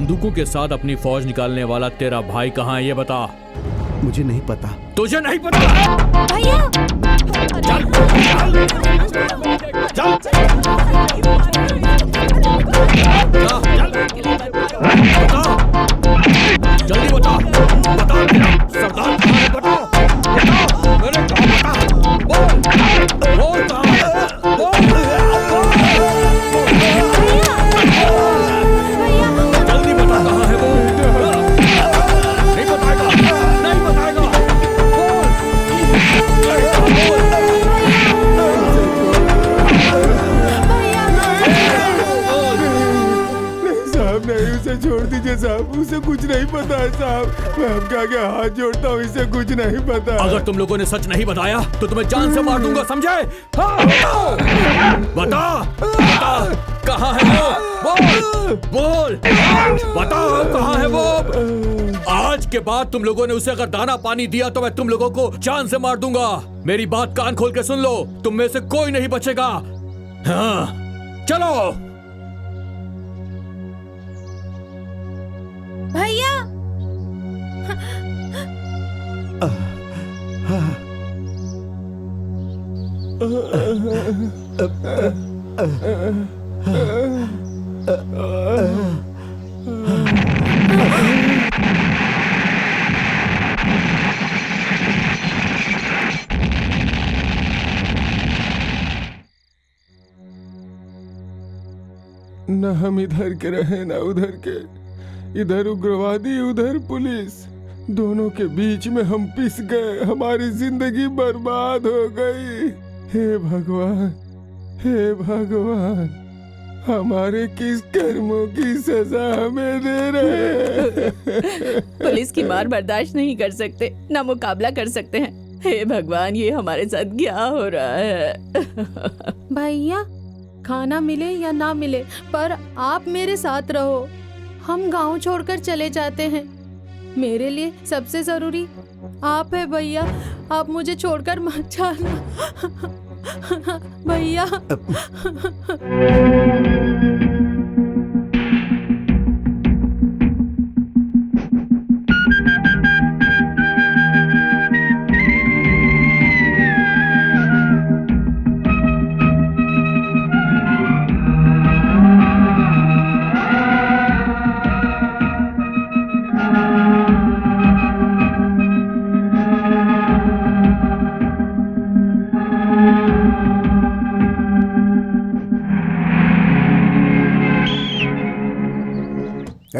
बंदूकों के साथ अपनी फौज निकालने वाला तेरा भाई कहाँ है ये बता। मुझे नहीं पता। तुझे नहीं पता? भैया चल जल्दी बता, सरदार कहाँ है? बता मेरे कहाँ बता, बोल बोल कहाँ है? बोल जल्दी बता कहाँ है वो? नहीं बताएगा, नहीं बताएगा, बोल साहब नहीं, उसे छोड़ दीजिए साहब, उसे कुछ नहीं पता है साहब। मैं आपके आगे हाथ जोड़ता हूँ, इसे कुछ नहीं पता। अगर तुम लोगों ने सच नहीं बताया तो तुम्हें जान से मार दूंगा, समझे? हाँ, बता बता कहाँ है वो? बोल बता कहाँ है वो? आज के बाद तुम लोगों ने उसे अगर दाना पानी दिया तो मैं तुम लोगों को जान से मार दूंगा। मेरी बात कान खोल के सुन लो, तुम में से कोई नहीं बचेगा। हाँ, चलो। भैया न हम इधर के रहे न उधर के, इधर उग्रवादी उधर पुलिस, दोनों के बीच में हम पिस गए, हमारी जिंदगी बर्बाद हो गई। हे भगवान, हे भगवान, हमारे किस कर्मों की सजा हमें दे रहे हैं? पुलिस की मार बर्दाश्त नहीं कर सकते, ना मुकाबला कर सकते हैं। हे भगवान, ये हमारे साथ क्या हो रहा है? भैया, खाना मिले या ना मिले पर आप मेरे साथ रहो। हम गांव छोड़कर चले जाते हैं। मेरे लिए सबसे जरूरी आप है भैया, आप मुझे छोड़कर मत जाना भैया।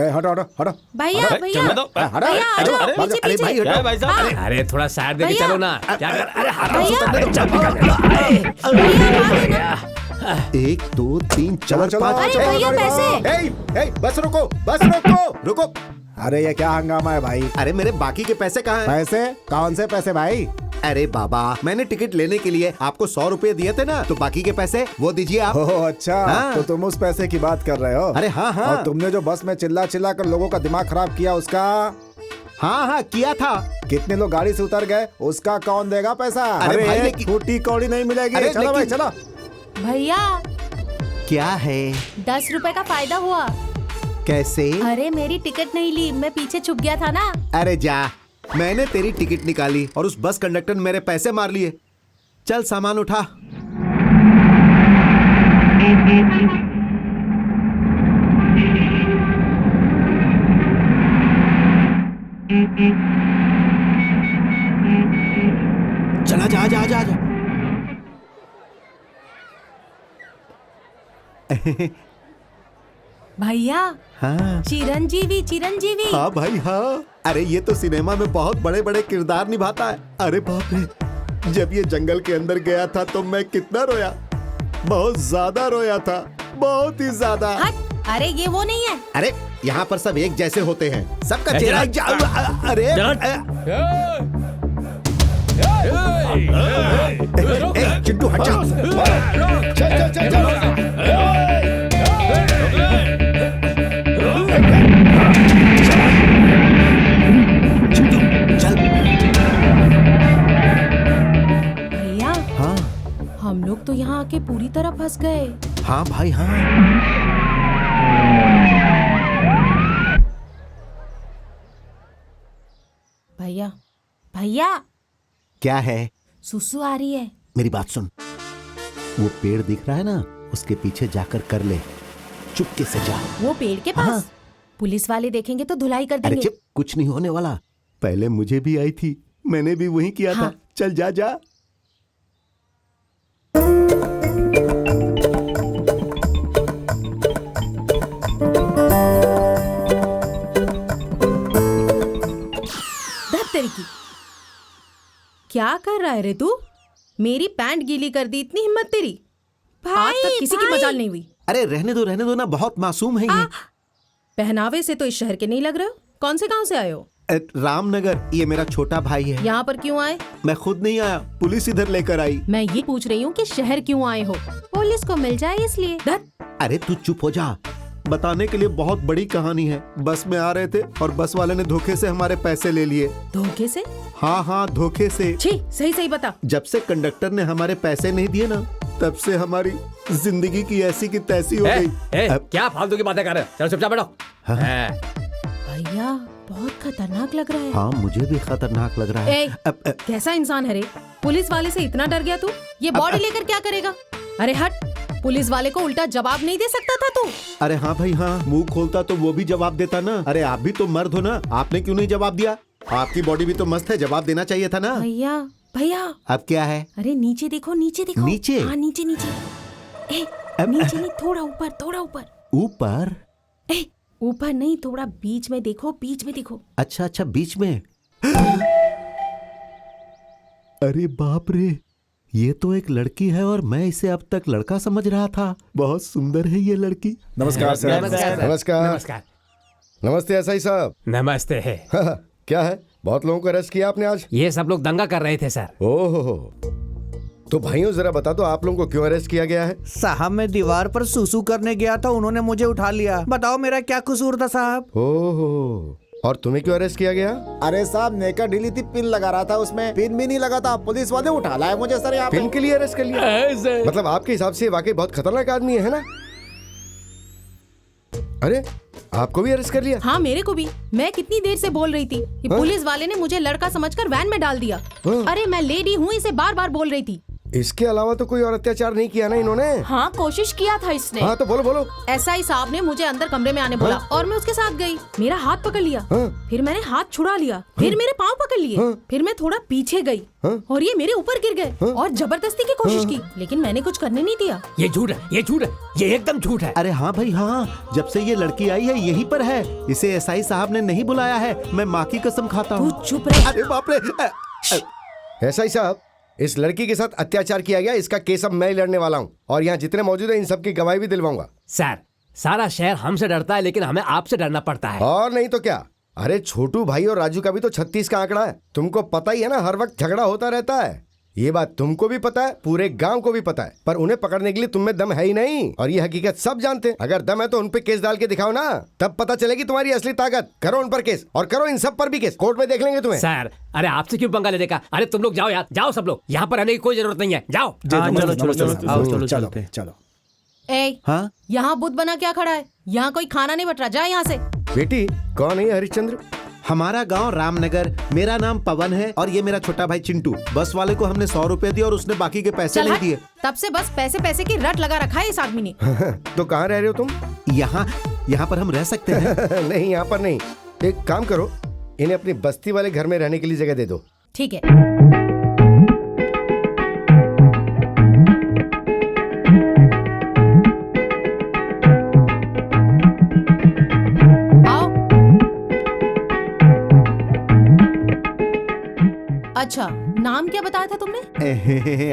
हटो हटो हटो भैया भैया चलो दो। भैया आ जाओ, पीछे अरे भाई पीछे। हटो। भाई साहब, अरे थोड़ा साइड देके चलो ना। क्या कर? अरे भैया 1 2 3 4 5 अरे भैया पैसे। बस रुको, बस रुको। अरे ये क्या हंगामा है भाई? अरे मेरे बाकी के पैसे कहाँ हैं? पैसे? कौन से पैसे भाई? अरे बाबा, मैंने टिकट लेने के लिए आपको 100 रुपए दिए थे ना, तो बाकी के पैसे वो दीजिए आप। ओह अच्छा, हाँ। तो तुम उस पैसे की बात कर रहे हो? अरे हाँ हाँ। और तुमने जो बस में चिल्ला चिल्ला कर लोगों का दिमाग खराब किया उसका? हाँ किया था। कितने लोग गाड़ी से उतर गए, उसका कौन देगा पैसा? अरे भाई, एक फूटी कौड़ी नहीं मिलेगी। अरे चलो भाई लेकिन- चलो। भैया क्या है? 10 रुपए का फायदा हुआ। कैसे? अरे मेरी टिकट नहीं ली, मैं पीछे छुप गया था ना। अरे जा, मैंने तेरी टिकट निकाली और उस बस कंडक्टर ने मेरे पैसे मार लिए। चल सामान उठा। चला जा जा जा, जा। भैया हाँ चिरंजीवी चिरंजीवी। हाँ भाई हाँ। अरे ये तो सिनेमा में बहुत बड़े बड़े किरदार निभाता है। अरे बाप रे, जब ये जंगल के अंदर गया था तो मैं कितना रोया, बहुत ज्यादा रोया था, बहुत ही ज्यादा। हट, अरे ये वो नहीं है। अरे यहाँ पर सब एक जैसे होते हैं, सबका चेहरा अरे चिंटू हट जा। चल चल चल चल। भैया हाँ हम लोग तो यहाँ आके पूरी तरह फंस गए। हाँ भाई हाँ। भैया भैया क्या है? सुसु आ रही है। मेरी बात सुन, वो पेड़ दिख रहा है ना, उसके पीछे जाकर कर ले, चुपके से जा। वो पेड़ के पास? पुलिस वाले देखेंगे तो धुलाई कर अरे देंगे। चुप, कुछ नहीं होने वाला। पहले मुझे भी आई थी, मैंने भी वही किया था। चल जा जा। धत्तरी की क्या कर रहा है रे तू? मेरी पैंट गीली कर दी, इतनी हिम्मत तेरी? आज तक किसी की मजाल नहीं हुई। अरे रहने दो ना, बहुत मासूम है ये। पहनावे से तो इस शहर के नहीं लग रहे हो। कौन से गांव से आए हो? रामनगर। ये मेरा छोटा भाई है। यहाँ पर क्यों आए? मैं खुद नहीं आया, पुलिस इधर लेकर आई। मैं ये पूछ रही हूँ कि शहर क्यों आए हो? पुलिस को मिल जाए इसलिए। अरे तू चुप हो जा, बताने के लिए बहुत बड़ी कहानी है। बस में आ रहे थे और बस वाले ने धोखे से हमारे पैसे ले लिए। धोखे से? हाँ, धोखे से। छी, सही बता। जब से कंडक्टर ने हमारे पैसे नहीं दिए ना, तब से हमारी जिंदगी की ऐसी की तैसी हो गई। क्या फालतू की बातें कर रहे हो? चलो चुपचाप बैठो। भैया बहुत खतरनाक लग रहा है। हाँ, मुझे भी खतरनाक लग रहा है। कैसा इंसान है रे? पुलिस वाले से इतना डर गया तू? ये बॉडी लेकर क्या करेगा? अरे हट, पुलिस वाले को उल्टा जवाब नहीं दे सकता था तू? अरे हाँ भाई हाँ, मुंह खोलता तो वो भी जवाब देता ना। अरे आप भी तो मर्द हो ना, आपने क्यों नहीं जवाब दिया? आपकी बॉडी भी तो मस्त है, जवाब देना चाहिए था ना। भैया अब क्या है? अरे नीचे देखो। नीचे? हाँ नीचे। नीचे नहीं, थोड़ा ऊपर। ऊपर? ऊपर नहीं, थोड़ा बीच में देखो। अच्छा, बीच में। अरे बाप रे, ये तो एक लड़की है और मैं इसे अब तक लड़का समझ रहा था। बहुत सुंदर है ये लड़की। नमस्कार सर। नमस्कार। नमस्ते एसआई साहब। नमस्ते है। क्या है, बहुत लोगों को अरेस्ट किया आपने आज? ये सब लोग दंगा कर रहे थे सर। ओहो, तो भाइयों जरा बता दो आप लोगों को क्यों अरेस्ट किया गया है? साहब मैं दीवार पर सुसु करने गया था, उन्होंने मुझे उठा लिया। बताओ मेरा क्या कसूर था साहब? ओहो, और तुम्हें क्यों अरेस्ट किया गया? अरे साहब नेकर ढीली थी, पिन लगा रहा था, उसमें पिन भी नहीं लगा था, पुलिस वाले उठा लाए मुझे सर यहाँ पे। पिन के लिए अरेस्ट कर लिया? मतलब आपके हिसाब से वाकई बहुत खतरनाक आदमी है ना? अरे आपको भी अरेस्ट कर लिया? हाँ मेरे को भी। मैं कितनी देर से बोल रही थी कि पुलिस वाले ने मुझे लड़का समझकर वैन में डाल दिया। अरे मैं लेडी हूँ, इसे बार बार बोल रही थी। इसके अलावा तो कोई और अत्याचार नहीं किया ना इन्होंने? हाँ कोशिश किया था इसने। हाँ तो बोलो। एसआई साहब ने मुझे अंदर कमरे में आने बोला और मैं उसके साथ गई। मेरा हाथ पकड़ लिया, फिर मैंने हाथ छुड़ा लिया, फिर मेरे पाँव पकड़ लिए, फिर मैं थोड़ा पीछे गई और ये मेरे ऊपर गिर गए और जबरदस्ती की कोशिश की, लेकिन मैंने कुछ करने नहीं दिया। ये झूठ है, ये एकदम झूठ है। अरे हाँ भाई हाँ, जब से ये लड़की आई है यहीं पर है। इसे एसआई साहब ने नहीं बुलाया है, मैं माँ की कसम खाता हूँ। तू चुप रह। अरे बाप रे। एसआई साहब, इस लड़की के साथ अत्याचार किया गया, इसका केस अब मैं ही लड़ने वाला हूँ और यहाँ जितने मौजूद हैं इन सब की गवाही भी दिलवाऊंगा। सर सारा शहर हमसे डरता है, लेकिन हमें आपसे डरना पड़ता है। और नहीं तो क्या। अरे छोटू भाई और राजू का भी तो 36 का आंकड़ा है। तुमको पता ही है ना, हर वक्त झगड़ा होता रहता है। ये बात तुमको भी पता है, पूरे गांव को भी पता है, पर उन्हें पकड़ने के लिए तुम में दम है ही नहीं और ये हकीकत सब जानते हैं। अगर दम है तो उन पे केस डाल के दिखाओ ना, तब पता चलेगी तुम्हारी असली ताकत। करो उन पर केस और करो इन सब पर भी केस, कोर्ट में देख लेंगे तुम्हें। सर अरे आपसे क्यों पंगा लेने का? अरे तुम लोग जाओ यार, जाओ सब लोग, यहाँ पर रहने की कोई जरूरत नहीं है, जाओ। चलो। हाँ? यहाँ बुद्ध बना क्या खड़ा है? यहाँ कोई खाना नहीं बट रहा, जा यहाँ से। बेटी कौन है हरिश्चंद्र? हमारा गांव रामनगर, मेरा नाम पवन है और ये मेरा छोटा भाई चिंटू। बस वाले को हमने 100 रुपए दिए और उसने बाकी के पैसे नहीं दिए। तब से बस पैसे की रट लगा रखा है इस आदमी ने। तो कहाँ रह रहे हो तुम? यहाँ पर हम रह सकते हैं। नहीं, यहाँ पर नहीं। एक काम करो, इन्हें अपनी बस्ती वाले घर में रहने के लिए जगह दे दो। ठीक है। अच्छा नाम क्या बताया था तुमने?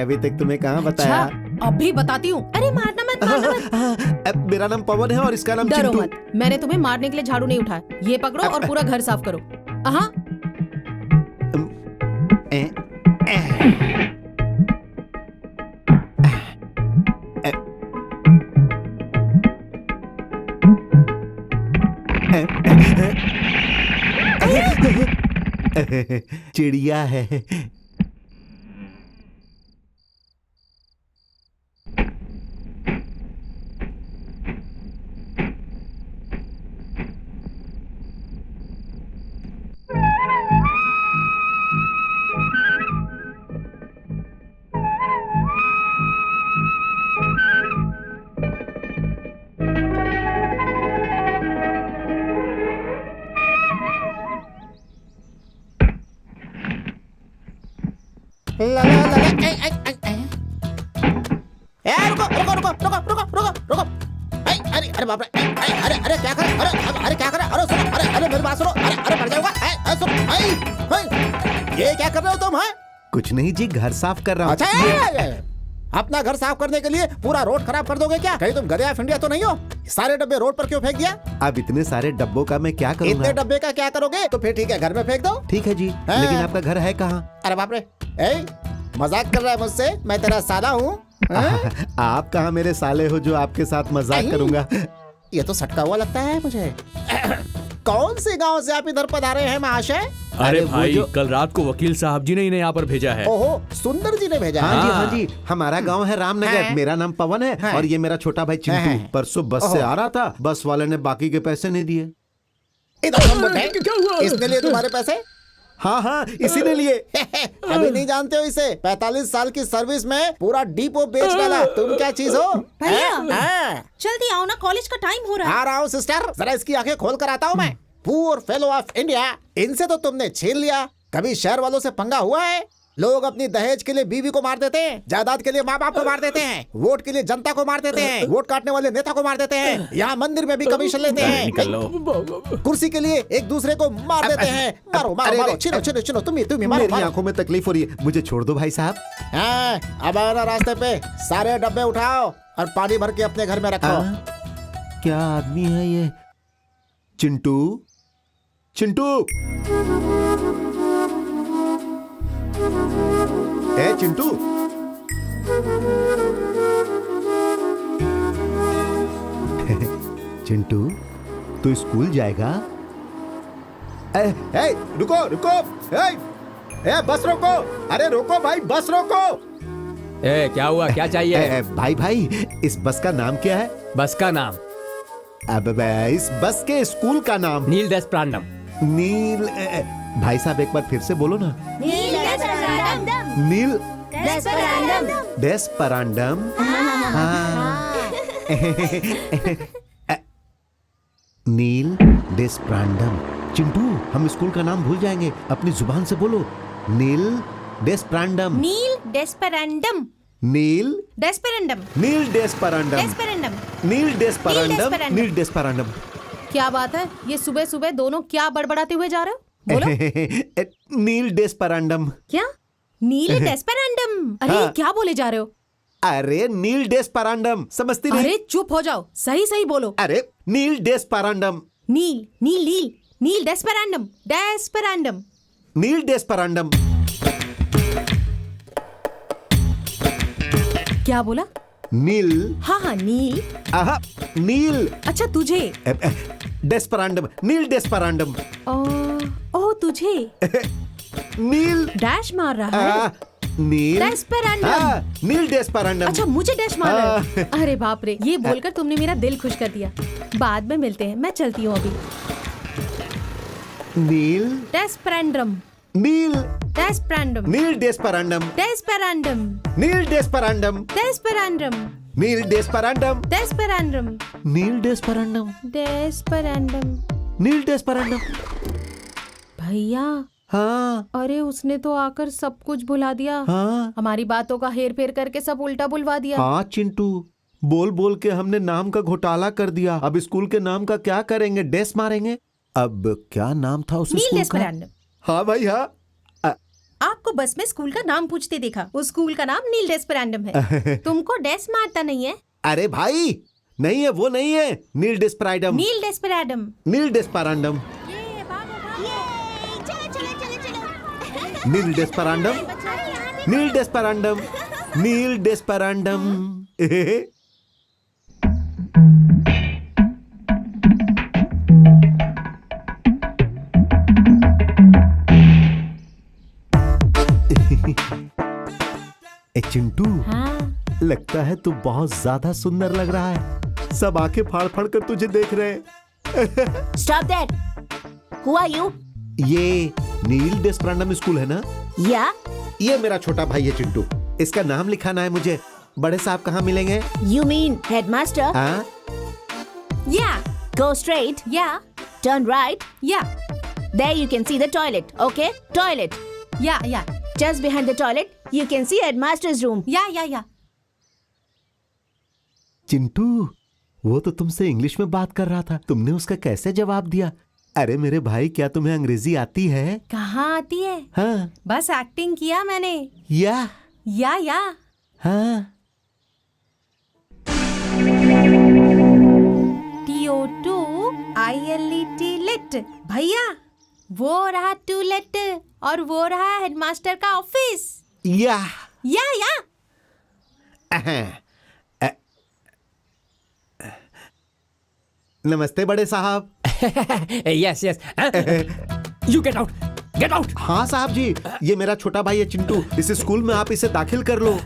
अभी तक तुम्हें कहाँ बताया? अच्छा, अभी बताती हूँ। अरे मारना मत। मेरा नाम पवन है और इसका नाम डरो चिंटू। मत, मैंने तुम्हें मारने के लिए झाड़ू नहीं उठाया। ये पकड़ो और पूरा घर साफ करो। हाँ चिड़िया है। अरे बाप रे, अरे अरे क्या कर, अरे क्या कर, अरे सुनो, अरे मेरी बात सुनो, अरे पड़ जाऊंगा, अरे सुनो, ये क्या कर रहे हो तुम? हैं कुछ नहीं जी, घर साफ कर रहा हूँ। अच्छा, अपना घर साफ करने के लिए पूरा रोड खराब कर दोगे क्या? कहीं तुम गरिया फिंडिया तो नहीं हो? सारे डब्बे रोड पर क्यों फेंक दिया? अब इतने सारे डब्बों का मैं क्या करूँगा? इतने डब्बे का क्या करोगे? तो फिर ठीक है, घर में फेंक दो। ठीक है जी, लेकिन आपका घर है कहाँ? अरे बाप रे, मजाक कर रहा है मुझसे? मैं तेरा साला हूँ। आप कहाँ मेरे साले हो जो आपके साथ मजाक करूंगा? ये तो सटका हुआ लगता है मुझे। कौन से गांव से आप इधर पधारे हैं महाशय? अरे वो भाई, जो- कल रात को वकील साहब जी ने इन्हें यहाँ पर भेजा है। ओहो, सुंदर जी ने भेजा है। हाँ जी, हमारा गांव है रामनगर। हाँ। मेरा नाम पवन है हाँ। और ये मेरा छोटा भाई चिंटू। हाँ। परसों बस से आ रहा था, बस वाले ने बाकी के पैसे नहीं दिए। इधर हम बुड्ढे, क्या हुआ? इसने लिए तुम्हारे पैसे? हाँ, इसी ने लिए। अभी नहीं जानते हो इसे? 45 साल की सर्विस में पूरा डिपो बेच डाला। तुम क्या चीज हो? भैया। हाँ। जल्दी आओ ना, कॉलेज का टाइम हो रहा है। आ रहा हूँ सिस्टर, जरा इसकी आंखें खोल कर आता हूँ मैं। पुअर फेलो ऑफ इंडिया, इनसे तो तुमने छीन लिया। कभी शहर वालों से पंगा हुआ है? लोग अपनी दहेज के लिए बीवी को मार देते हैं, जायदाद के लिए माँ बाप को मार देते हैं, वोट के लिए जनता को मार देते हैं, वोट काटने वाले नेता को मार देते हैं, यहाँ मंदिर में भी कमीशन लेते हैं, निकल लो। कुर्सी के लिए एक दूसरे को मार देते हैं। मारो मारो अरे, मारो, छिनो छिनो छिनो, तुम ही मारो मेरी मारो। आंखों में तकलीफ हो रही है, मुझे छोड़ दो भाई साहब। हाँ, अब आना रास्ते पे, सारे डब्बे उठाओ और पानी भर के अपने घर में रखो। क्या आदमी है ये? चिंटू, चिंटू, ए चिंटू, चिंटू, तू स्कूल जाएगा? ए, रुको रुको, बस रोको, अरे रोको भाई, बस रोको। क्या हुआ, क्या चाहिए? भाई, इस बस का नाम क्या है? बस का नाम अब इस बस के स्कूल का नाम? नील डेस्परांडम। नील, भाई साहब एक बार फिर से बोलो ना। नील डेस्परांडम। नील डेस्परांडम। चिंटू, हम स्कूल का नाम भूल जाएंगे, अपनी जुबान से बोलो। नील डेस्परांडम। नील डेस्पेरेंडम। नील डेस्पेरेंडम। नील डेस्परांडम। डेस्पेरेंडम। नील डेस्परांडम। डेस्परांडम। नील डेस्परांडम। क्या बात है, ये सुबह सुबह दोनों क्या बड़बड़ाते हुए जा रहे हो? बोलो। नील डेस्परांडम। क्या? नील डेस्पेरेंडम। अरे हाँ। क्या बोले जा रहे हो? अरे नील डेस्परांडम, समझती नहीं? अरे चुप हो जाओ, सही सही बोलो। अरे नील डेस्परांडम। नील नील नील नील डेस्पेरेंडम। डेस्पेरेंडम। नील डेस्परांडम। क्या बोला? नील। हाँ नील। आहा, नील अच्छा तुझे। डेस्परांडम। नील डेस्परांडम। ओ तुझे नील डैश मार रहा है। नील डेस्पेरेंडम। नील डेस्परांडम। अच्छा मुझे डैश मार रहा है। अरे बाप रे, ये बोलकर तुमने मेरा दिल खुश कर दिया। बाद में मिलते हैं, मैं चलती हूँ अभी। नील डेस्पेरेंडम। नील डेस्पेरेंडम। नील डेस्परांडम। डेस्पेरेंडम। नील डेस्परांडम। डेस्पेरेंडम। नील डेस्परांडम। डेस्पेरेंडम। नील डेस्परांडम। डेस्पेरेंडम। नील डेस्परांडम। भैया, हाँ अरे उसने तो आकर सब कुछ भुला दिया। हाँ हमारी बातों का हेर फेर करके सब उल्टा बुलवा दिया। हाँ चिंटू, बोल बोल के हमने नाम का घोटाला कर दिया। अब स्कूल के नाम का क्या करेंगे? डेस मारेंगे। अब क्या नाम था उस नील स्कूल का? डेस्पेरेंडम। हाँ भाई हाँ। आपको बस में स्कूल का नाम पूछते देखा। उस स्कूल का नाम नील डेस्पेरेंडम है। तुमको डेस मारता नहीं है? अरे भाई, नहीं है, वो नहीं है। नील डेस्परांडम। नील डेस्पेरेंडम। नील डेस्परांडम। नील डेस्परांडम। नील डेस्परांडम। नील डेस्परांडम। ए चिंटू, हाँ। लगता है तू बहुत ज्यादा सुंदर लग रहा है। सब आंखें फाड़ फाड़ कर तुझे देख रहे हैं। Stop that. Who are you? ये नील डेस्परांडम स्कूल है ना? Yeah. ये मेरा छोटा भाई है चिंटू। इसका नाम लिखाना है मुझे। बड़े साहब कहाँ मिलेंगे? You mean headmaster? हाँ? Yeah. Go straight. Yeah. Turn right. Yeah. There you can see the toilet. Okay? Toilet. Yeah, yeah. Just behind the toilet, You can see headmaster's room. या चिंटू, वो तो तुमसे इंग्लिश में बात कर रहा था, तुमने उसका कैसे जवाब दिया? अरे मेरे भाई, क्या तुम्हें अंग्रेजी आती है? कहाँ आती है? हाँ। बस एक्टिंग किया मैंने। या हाँ। TO2 ILET lit। भैया, वो रहा टूलेट और वो रहा हेडमास्टर का ऑफिस। या नमस्ते बड़े साहब। Yes you get out. हाँ साहब जी, ये मेरा छोटा भाई है चिंटू, इस स्कूल में आप इसे दाखिल कर लो।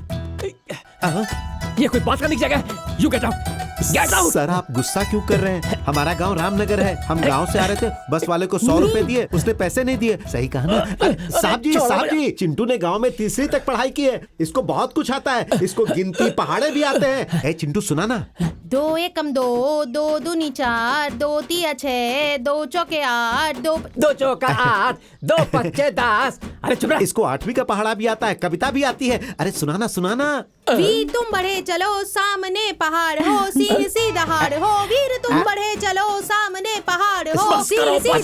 ये कोई बात करने की जगह है। You get out. सर आप गुस्सा क्यों कर रहे हैं? हमारा गांव रामनगर है, हम गांव से आ रहे थे, बस वाले को 100 रुपए दिए, उसने पैसे नहीं दिए। सही कहा ना? साहब जी, चिंटू ने गांव में 3री तक पढ़ाई की है, इसको बहुत कुछ आता है, इसको गिनती पहाड़े भी आते हैं। ए चिंटू सुना ना। 2 एकम 2, 2 दूनी 4, 2 तिया 6, 2 चौके 8, 2 चौका 8, 2 पच्चे 10। अरे चुप रह। इसको 8वीं का पहाड़ा भी आता है, कविता भी आती है। अरे सुना ना। वीर तुम बढ़े चलो सामने पहाड़ हो, सिंह सीधा हाड़ हो। वीर तुम बढ़े चलो सामने पहाड़ हो, सिंह सीधा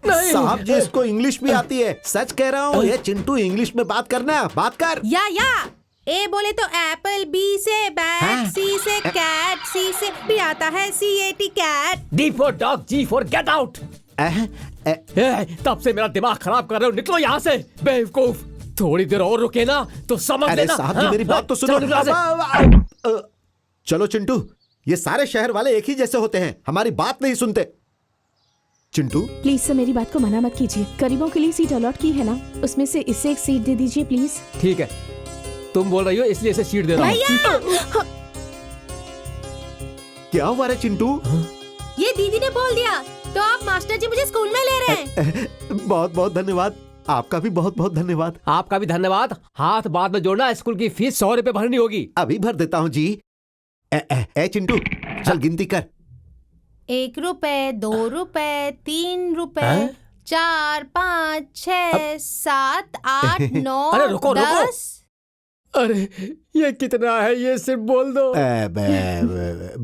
साहब जी, इसको इंग्लिश भी आती है, सच कह रहा हूँ। ये चिंटू इंग्लिश में बात करना, बात कर। या ए बोले तो एप्पल, बी से बैट, सी से कैट, सी से भी आता है CAT cat. D for dog, G for get out। तब से मेरा दिमाग खराब कर रहे हो, निकलो यहाँ से बेवकूफ। थोड़ी देर और रुके ना तो समझ लेना। साहब जी मेरी बात तो सुनो। चलो चिंटू, ये सारे शहर वाले एक ही जैसे होते हैं, हमारी बात नहीं सुनते। चिंटू प्लीज सर, मेरी बात को मना मत कीजिए। गरीबों के लिए सीट अलॉट की है ना, उसमें से इससे एक सीट दे दीजिए प्लीज। ठीक है, तुम बोल रही हो इसलिए इसे सीट दे रहा हूँ। क्या हुआ रे चिंटू? ये दीदी ने बोल दिया तो आप मास्टर जी मुझे स्कूल में ले रहे हैं। बहुत बहुत धन्यवाद, आपका भी बहुत बहुत धन्यवाद। आपका भी धन्यवाद। हाथ बाद में जोड़ना, स्कूल की फीस 100 रुपए भरनी होगी। अभी भर देता हूँ जी। चिंटू चल गिनती कर। 1 रुपए, 2 रुपए, 3 रुपए, 4, 5, 6, 7, 8, 9, अरे रुको 10। अरे ये कितना है, ये सिर्फ बोल दो।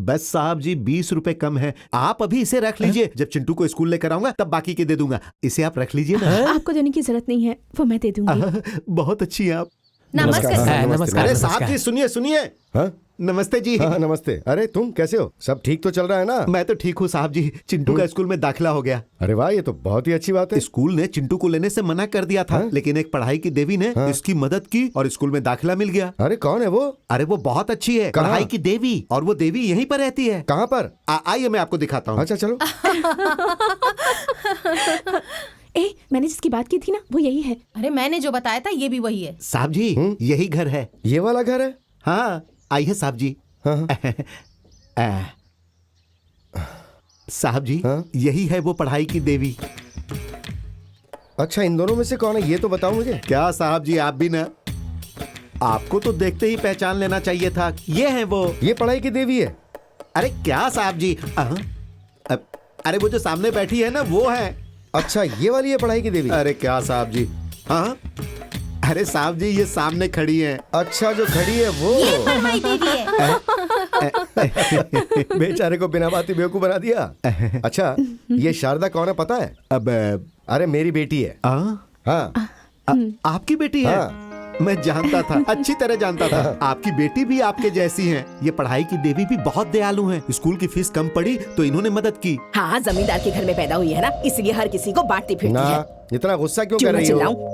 बस साहब जी 20 रुपए कम है, आप अभी इसे रख लीजिए, जब चिंटू को स्कूल लेकर आऊंगा तब बाकी के दे दूंगा। इसे आप रख लीजिए ना। आपको देने की जरूरत नहीं है, वो मैं दे दूंगी। बहुत अच्छी हैं आप। नमस्कार। नमस्कार। अरे साहब जी सुनिए। हाँ? नमस्ते जी। हाँ नमस्ते। अरे तुम कैसे हो? सब ठीक तो चल रहा है ना? मैं तो ठीक हूँ साहब जी, चिंटू का स्कूल में दाखिला हो गया। अरे वाह, ये तो बहुत ही अच्छी बात है। स्कूल ने चिंटू को लेने से मना कर दिया था, लेकिन एक पढ़ाई की देवी ने इसकी मदद की और स्कूल में दाखिला मिल गया। अरे कौन है वो? अरे वो बहुत अच्छी है, कहाँ? पढ़ाई की देवी, और वो देवी यहीं पर रहती है। कहाँ पर? आइए मैं आपको दिखाता हूँ। अच्छा चलो। मैंने जिसकी बात की थी ना, वो यही है। अरे मैंने जो बताया था ये भी वही है। साहब जी यही घर है। ये वाला घर है? हाँ आइए साहब जी। साहब जी यही है वो पढ़ाई की देवी। अच्छा, इन दोनों में से कौन है ये तो बताओ मुझे। क्या साहब जी, आप भी ना, आपको तो देखते ही पहचान लेना चाहिए था। ये है वो। ये पढ़ाई की देवी है? अरे क्या साहब जी, अरे वो जो सामने बैठी है ना वो है। अच्छा, ये वाली है पढ़ाई की देवी? अरे क्या साहब जी। हाँ अरे साहब जी ये सामने खड़ी है। अच्छा, जो खड़ी है वो। ये पढ़ाई देवी है। बेचारे को बिना बात ही बेवकूफ बना दिया। अच्छा, ये शारदा कौन है पता है? अब अरे मेरी बेटी है। हाँ। आपकी बेटी है? हाँ। मैं जानता था, अच्छी तरह जानता था। आपकी बेटी भी आपके जैसी है। ये पढ़ाई की देवी भी बहुत दयालु हैं। स्कूल की फीस कम पड़ी तो इन्होंने मदद की। हाँ, जमींदार के घर में पैदा हुई है ना, इसलिए हर किसी को बांटती फिरती है। ना, इतना गुस्सा क्यों कर रही हो?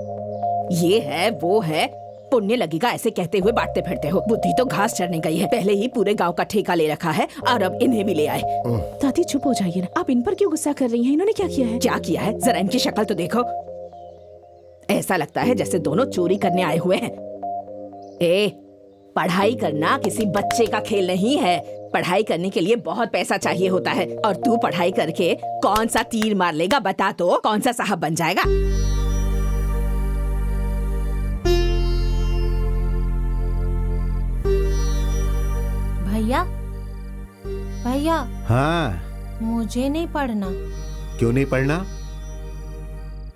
ये है वो है, पुण्य लगेगा ऐसे कहते हुए बांटते फिरते हो। बुद्धि तो घास चढ़ने गई है, पहले ही पूरे गांव का ठेका ले रखा है और अब इन्हें भी ले आए। दादी चुप हो जाइए ना, आप इन पर क्यों गुस्सा कर रही हैं? इन्होंने क्या किया है? क्या किया है? जरा इनकी शक्ल तो देखो। ऐसा लगता है जैसे दोनों चोरी करने आए हुए हैं। पढ़ाई करना किसी बच्चे का खेल नहीं है। पढ़ाई करने के लिए बहुत पैसा चाहिए होता है, और तू पढ़ाई करके कौन सा तीर मार लेगा बता तो? कौन सा साहब बन जाएगा? भैया हाँ मुझे नहीं पढ़ना। क्यों नहीं पढ़ना?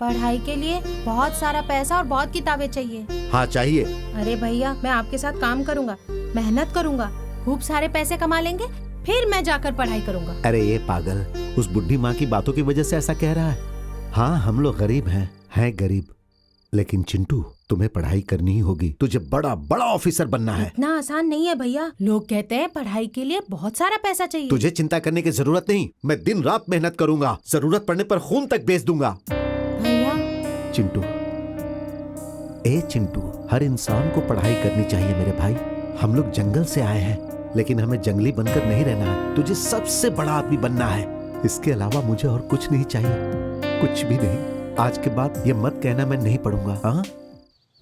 पढ़ाई के लिए बहुत सारा पैसा और बहुत किताबें चाहिए। हाँ चाहिए। अरे भैया, मैं आपके साथ काम करूँगा, मेहनत करूँगा, खूब सारे पैसे कमा लेंगे, फिर मैं जाकर पढ़ाई करूँगा। अरे ये पागल उस बुढ़ी माँ की बातों की वजह से ऐसा कह रहा है। हाँ हम लोग गरीब हैं गरीब, लेकिन चिंटू तुम्हें पढ़ाई करनी ही होगी, तुझे बड़ा बड़ा ऑफिसर बनना है। इतना आसान नहीं है भैया, लोग कहते हैं पढ़ाई के लिए बहुत सारा पैसा चाहिए। तुझे चिंता करने की जरूरत नहीं, मैं दिन रात मेहनत करूंगा, जरूरत पड़ने पर खून तक बेच दूंगा। भैया चिंटू, ए चिंटू, हर इंसान को पढ़ाई करनी चाहिए मेरे भाई। हम लोग जंगल से आए हैं, लेकिन हमें जंगली बनकर नहीं रहना है, तुझे सबसे बड़ा आदमी बनना है। इसके अलावा मुझे और कुछ नहीं चाहिए, कुछ भी नहीं। आज के बाद ये मत कहना मैं नहीं पढ़ूंगा। हाँ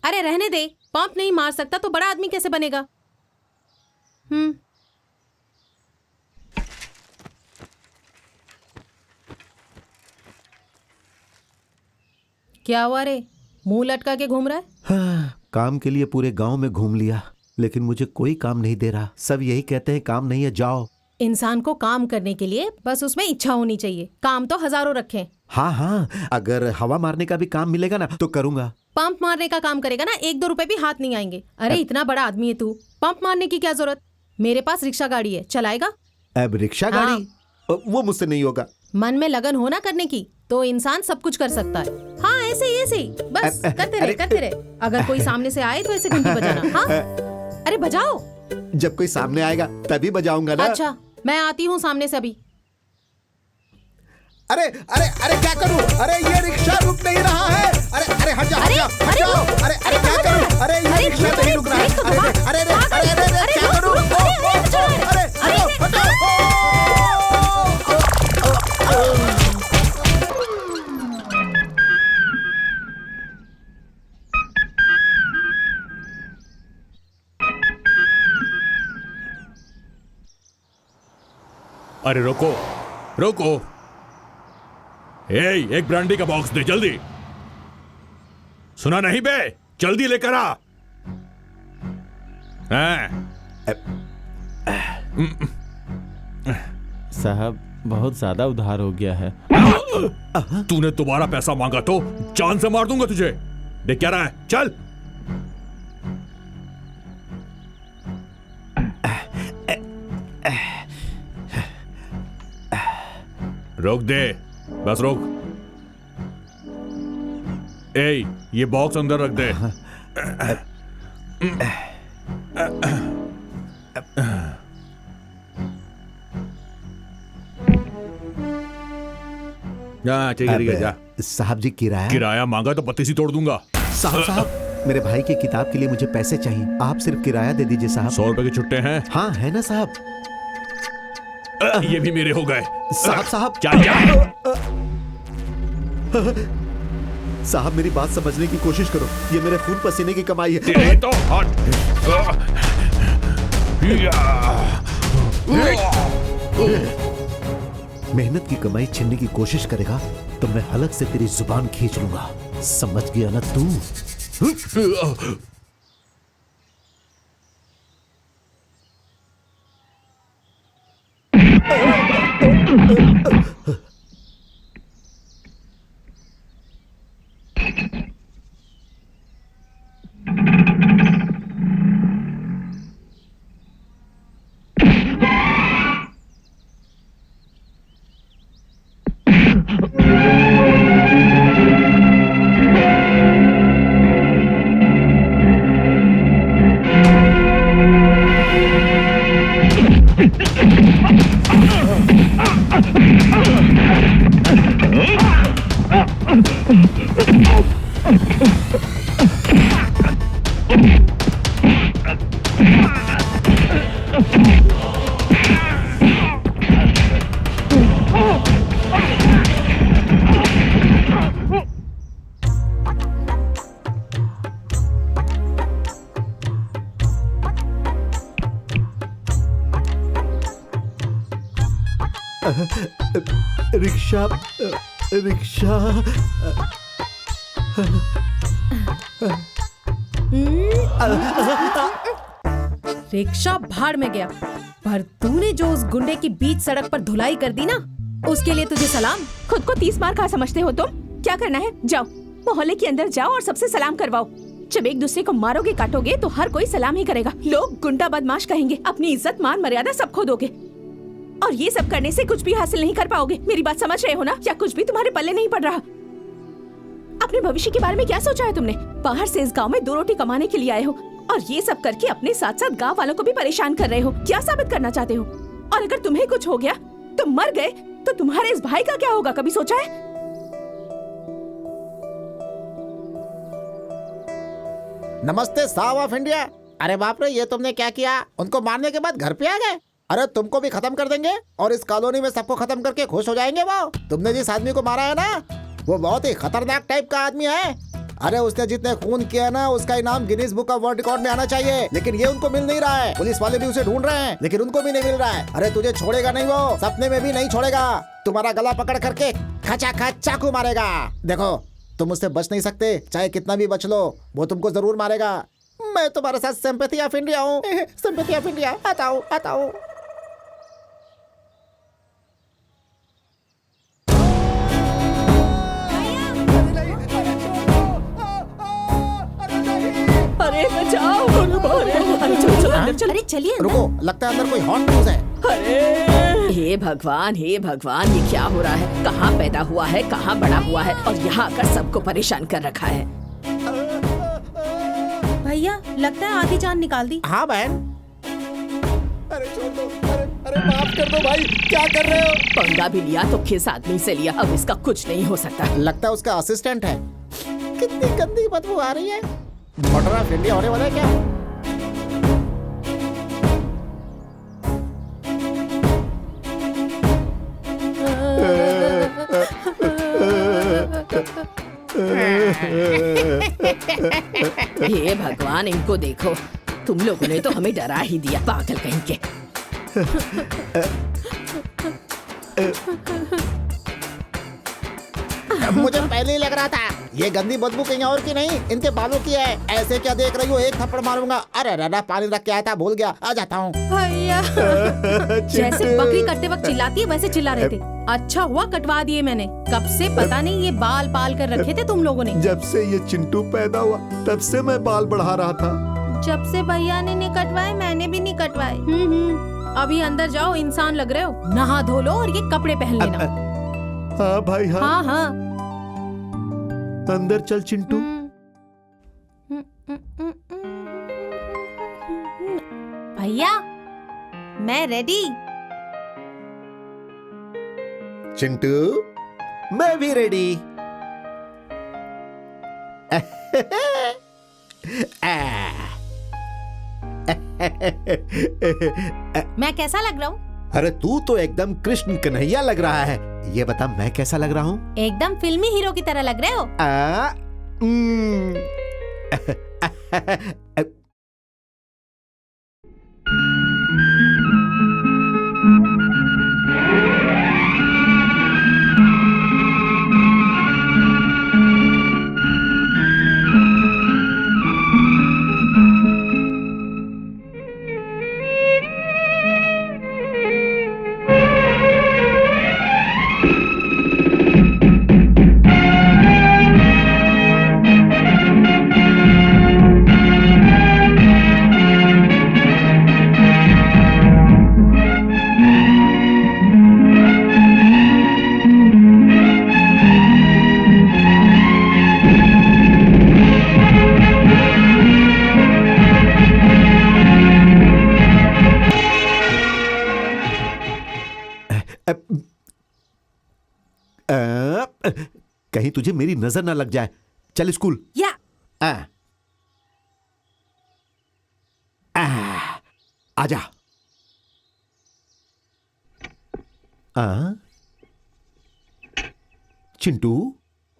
अरे रहने दे, पंप नहीं मार सकता तो बड़ा आदमी कैसे बनेगा? क्या हुआ रे, मुंह लटका के घूम रहा है? हाँ, काम के लिए पूरे गांव में घूम लिया, लेकिन मुझे कोई काम नहीं दे रहा। सब यही कहते हैं काम नहीं है, जाओ। इंसान को काम करने के लिए बस उसमें इच्छा होनी चाहिए। काम तो हजारों रखे। हाँ, अगर हवा मारने का भी काम मिलेगा ना तो करूंगा। पंप मारने का काम करेगा ना, 1-2 रुपए भी हाथ नहीं आएंगे। अरे इतना बड़ा आदमी है तू, पंप मारने की क्या जरूरत? मेरे पास रिक्शा गाड़ी है, चलाएगा? अब रिक्शा गाड़ी? वो मुझसे नहीं होगा। मन में लगन होना करने की तो इंसान सब कुछ कर सकता है। हाँ ऐसे ही बस करते रहे। अगर कोई सामने से आए तो ऐसे घंटी बजाना। हाँ अरे बजाओ। जब कोई सामने आएगा तभी बजाऊंगा ना। अच्छा मैं आती हूँ सामने से अभी। अरे अरे अरे क्या करूं? अरे ये रिक्शा रुक नहीं रहा है। अरे अरे हट जाओ, हट जाओ, हट जाओ। अरे अरे क्या करूं? अरे ये रिक्शा नहीं रुक रहा है। अरे अरे अरे अरे अरे क्या करूं? अरे हटो हटो। अरे रोको रोको, एक ब्रांडी का बॉक्स दे जल्दी। सुना नहीं बे, जल्दी लेकर आ। साहब बहुत ज्यादा उधार हो गया है। तूने दोबारा पैसा मांगा तो जान से मार दूंगा तुझे। देख क्या रहा है, चल। रोक दे, बस रोक। ये बॉक्स अंदर रख दे। ठीक है जा। साहब जी किराया मांगा तो पत्ती सी तोड़ दूंगा। साहब मेरे भाई की किताब के लिए मुझे पैसे चाहिए, आप सिर्फ किराया दे दीजिए साहब। 100 रुपए के छुट्टे हैं? हाँ है ना साहब। ये भी मेरे हो गए। साहब क्या साहब मेरी बात समझने की कोशिश करो, ये मेरे खून पसीने की कमाई है। तेरे तो मेहनत की कमाई छीनने की कोशिश करेगा तो मैं हलक से तेरी जुबान खींच लूंगा, समझ गया ना तू? रिक्शा रिक्शा रिक्शा भाड़ में गया, पर तूने जो उस गुंडे की बीच सड़क पर धुलाई कर दी ना, उसके लिए तुझे सलाम। खुद को 30 बार खा समझते हो तुम? क्या करना है? जाओ मोहल्ले के अंदर जाओ और सबसे सलाम करवाओ। जब एक दूसरे को मारोगे काटोगे तो हर कोई सलाम ही करेगा। लोग गुंडा बदमाश कहेंगे, अपनी इज्जत मान मर्यादा सब खो दोगे और ये सब करने से कुछ भी हासिल नहीं कर पाओगे। मेरी बात समझ रहे हो ना? या कुछ भी तुम्हारे पल्ले नहीं पड़ रहा? अपने भविष्य के बारे में क्या सोचा है तुमने? बाहर से इस गांव में 2 रोटी कमाने के लिए आए हो और ये सब करके अपने साथ साथ गांव वालों को भी परेशान कर रहे हो। क्या साबित करना चाहते हो? और अगर तुम्हें कुछ हो गया, तुम मर गए, तो तुम्हारे इस भाई का क्या होगा? कभी सोचा है? नमस्ते साहब ऑफ इंडिया। अरे बाप रे, ये तुमने क्या किया? उनको मारने के बाद घर पे आ गए। अरे तुमको भी खत्म कर देंगे और इस कॉलोनी में सबको खत्म करके खुश हो जाएंगे। वो तुमने जिस आदमी को मारा है ना, वो बहुत ही खतरनाक टाइप का आदमी है। अरे उसने जितने खून किया ना, उसका इनाम Guinness book of world record में आना चाहिए, लेकिन ये उनको मिल नहीं रहा है। पुलिस वाले भी उसे ढूंढ रहे हैं, लेकिन उनको भी नहीं मिल रहा है। अरे तुझे छोड़ेगा नहीं, वो सपने में भी नहीं छोड़ेगा। तुम्हारा गला पकड़ करके खचाखच चाकू मारेगा। देखो तुम उससे बच नहीं सकते, चाहे कितना भी बच लो, वो तुमको जरूर मारेगा। मैं तुम्हारे साथ सिंपैथी ऑफ इंडिया हूँ। सिंपैथी ऑफ इंडिया, आता हूँ आता हूँ। अरे बचाओ! अरे चलिए। रुको, लगता है अंदर कोई हॉट न्यूज है। अरे हे भगवान, हे भगवान, ये क्या हो रहा है? कहाँ पैदा हुआ है, कहाँ बड़ा हुआ है और यहाँ आकर सबको परेशान कर रखा है। भैया लगता है आधी जान निकाल दी। हाँ बहन। अरे छोड़ दो, अरे माफ कर दो भाई, क्या कर रहे हो? पंगा भी लिया तो किस आदमी से लिया? अब इसका कुछ नहीं हो सकता। लगता है उसका असिस्टेंट है। कितनी गंदी बदबू आ रही है। मर्डर ऑफ इंडिया होने वाला है क्या? हे भगवान, इनको देखो। तुम लोगों ने तो हमें डरा ही दिया, पागल कहीं के। मुझे पहले ही लग रहा था ये गंदी बदबू कहीं और की नहीं, इनके बालों की है। ऐसे क्या देख रही हो? एक थप्पड़ मारूंगा। अरे राडा, पानी रख के आया था, भूल गया। आ जाता हूँ। भैया जैसे बकरी कटते वक्त चिल्लाती है वैसे चिल्ला रहे थे। अच्छा हुआ कटवा दिए मैंने। कब से पता नहीं ये बाल पाल कर रखे थे तुम लोगों ने। जब से ये चिंटू पैदा हुआ तब से मैं बाल बढ़ा रहा था। जब से भैया ने नहीं कटवाए मैंने भी नहीं कटवाए। अभी अंदर जाओ, इंसान लग रहे हो। नहा धो लो और ये कपड़े पहन लेना। हाँ भाई हाँ। हाँ हाँ अंदर चल चिंटू। भैया मैं रेडी। चिंटू मैं भी रेडी। मैं कैसा लग रहा हूँ? अरे तू तो एकदम कृष्ण कन्हैया लग रहा है। ये बता मैं कैसा लग रहा हूँ? एकदम फिल्मी हीरो की तरह लग रहे हो। कहीं तुझे मेरी नजर ना लग जाए। चल स्कूल। या आजा। चिंटू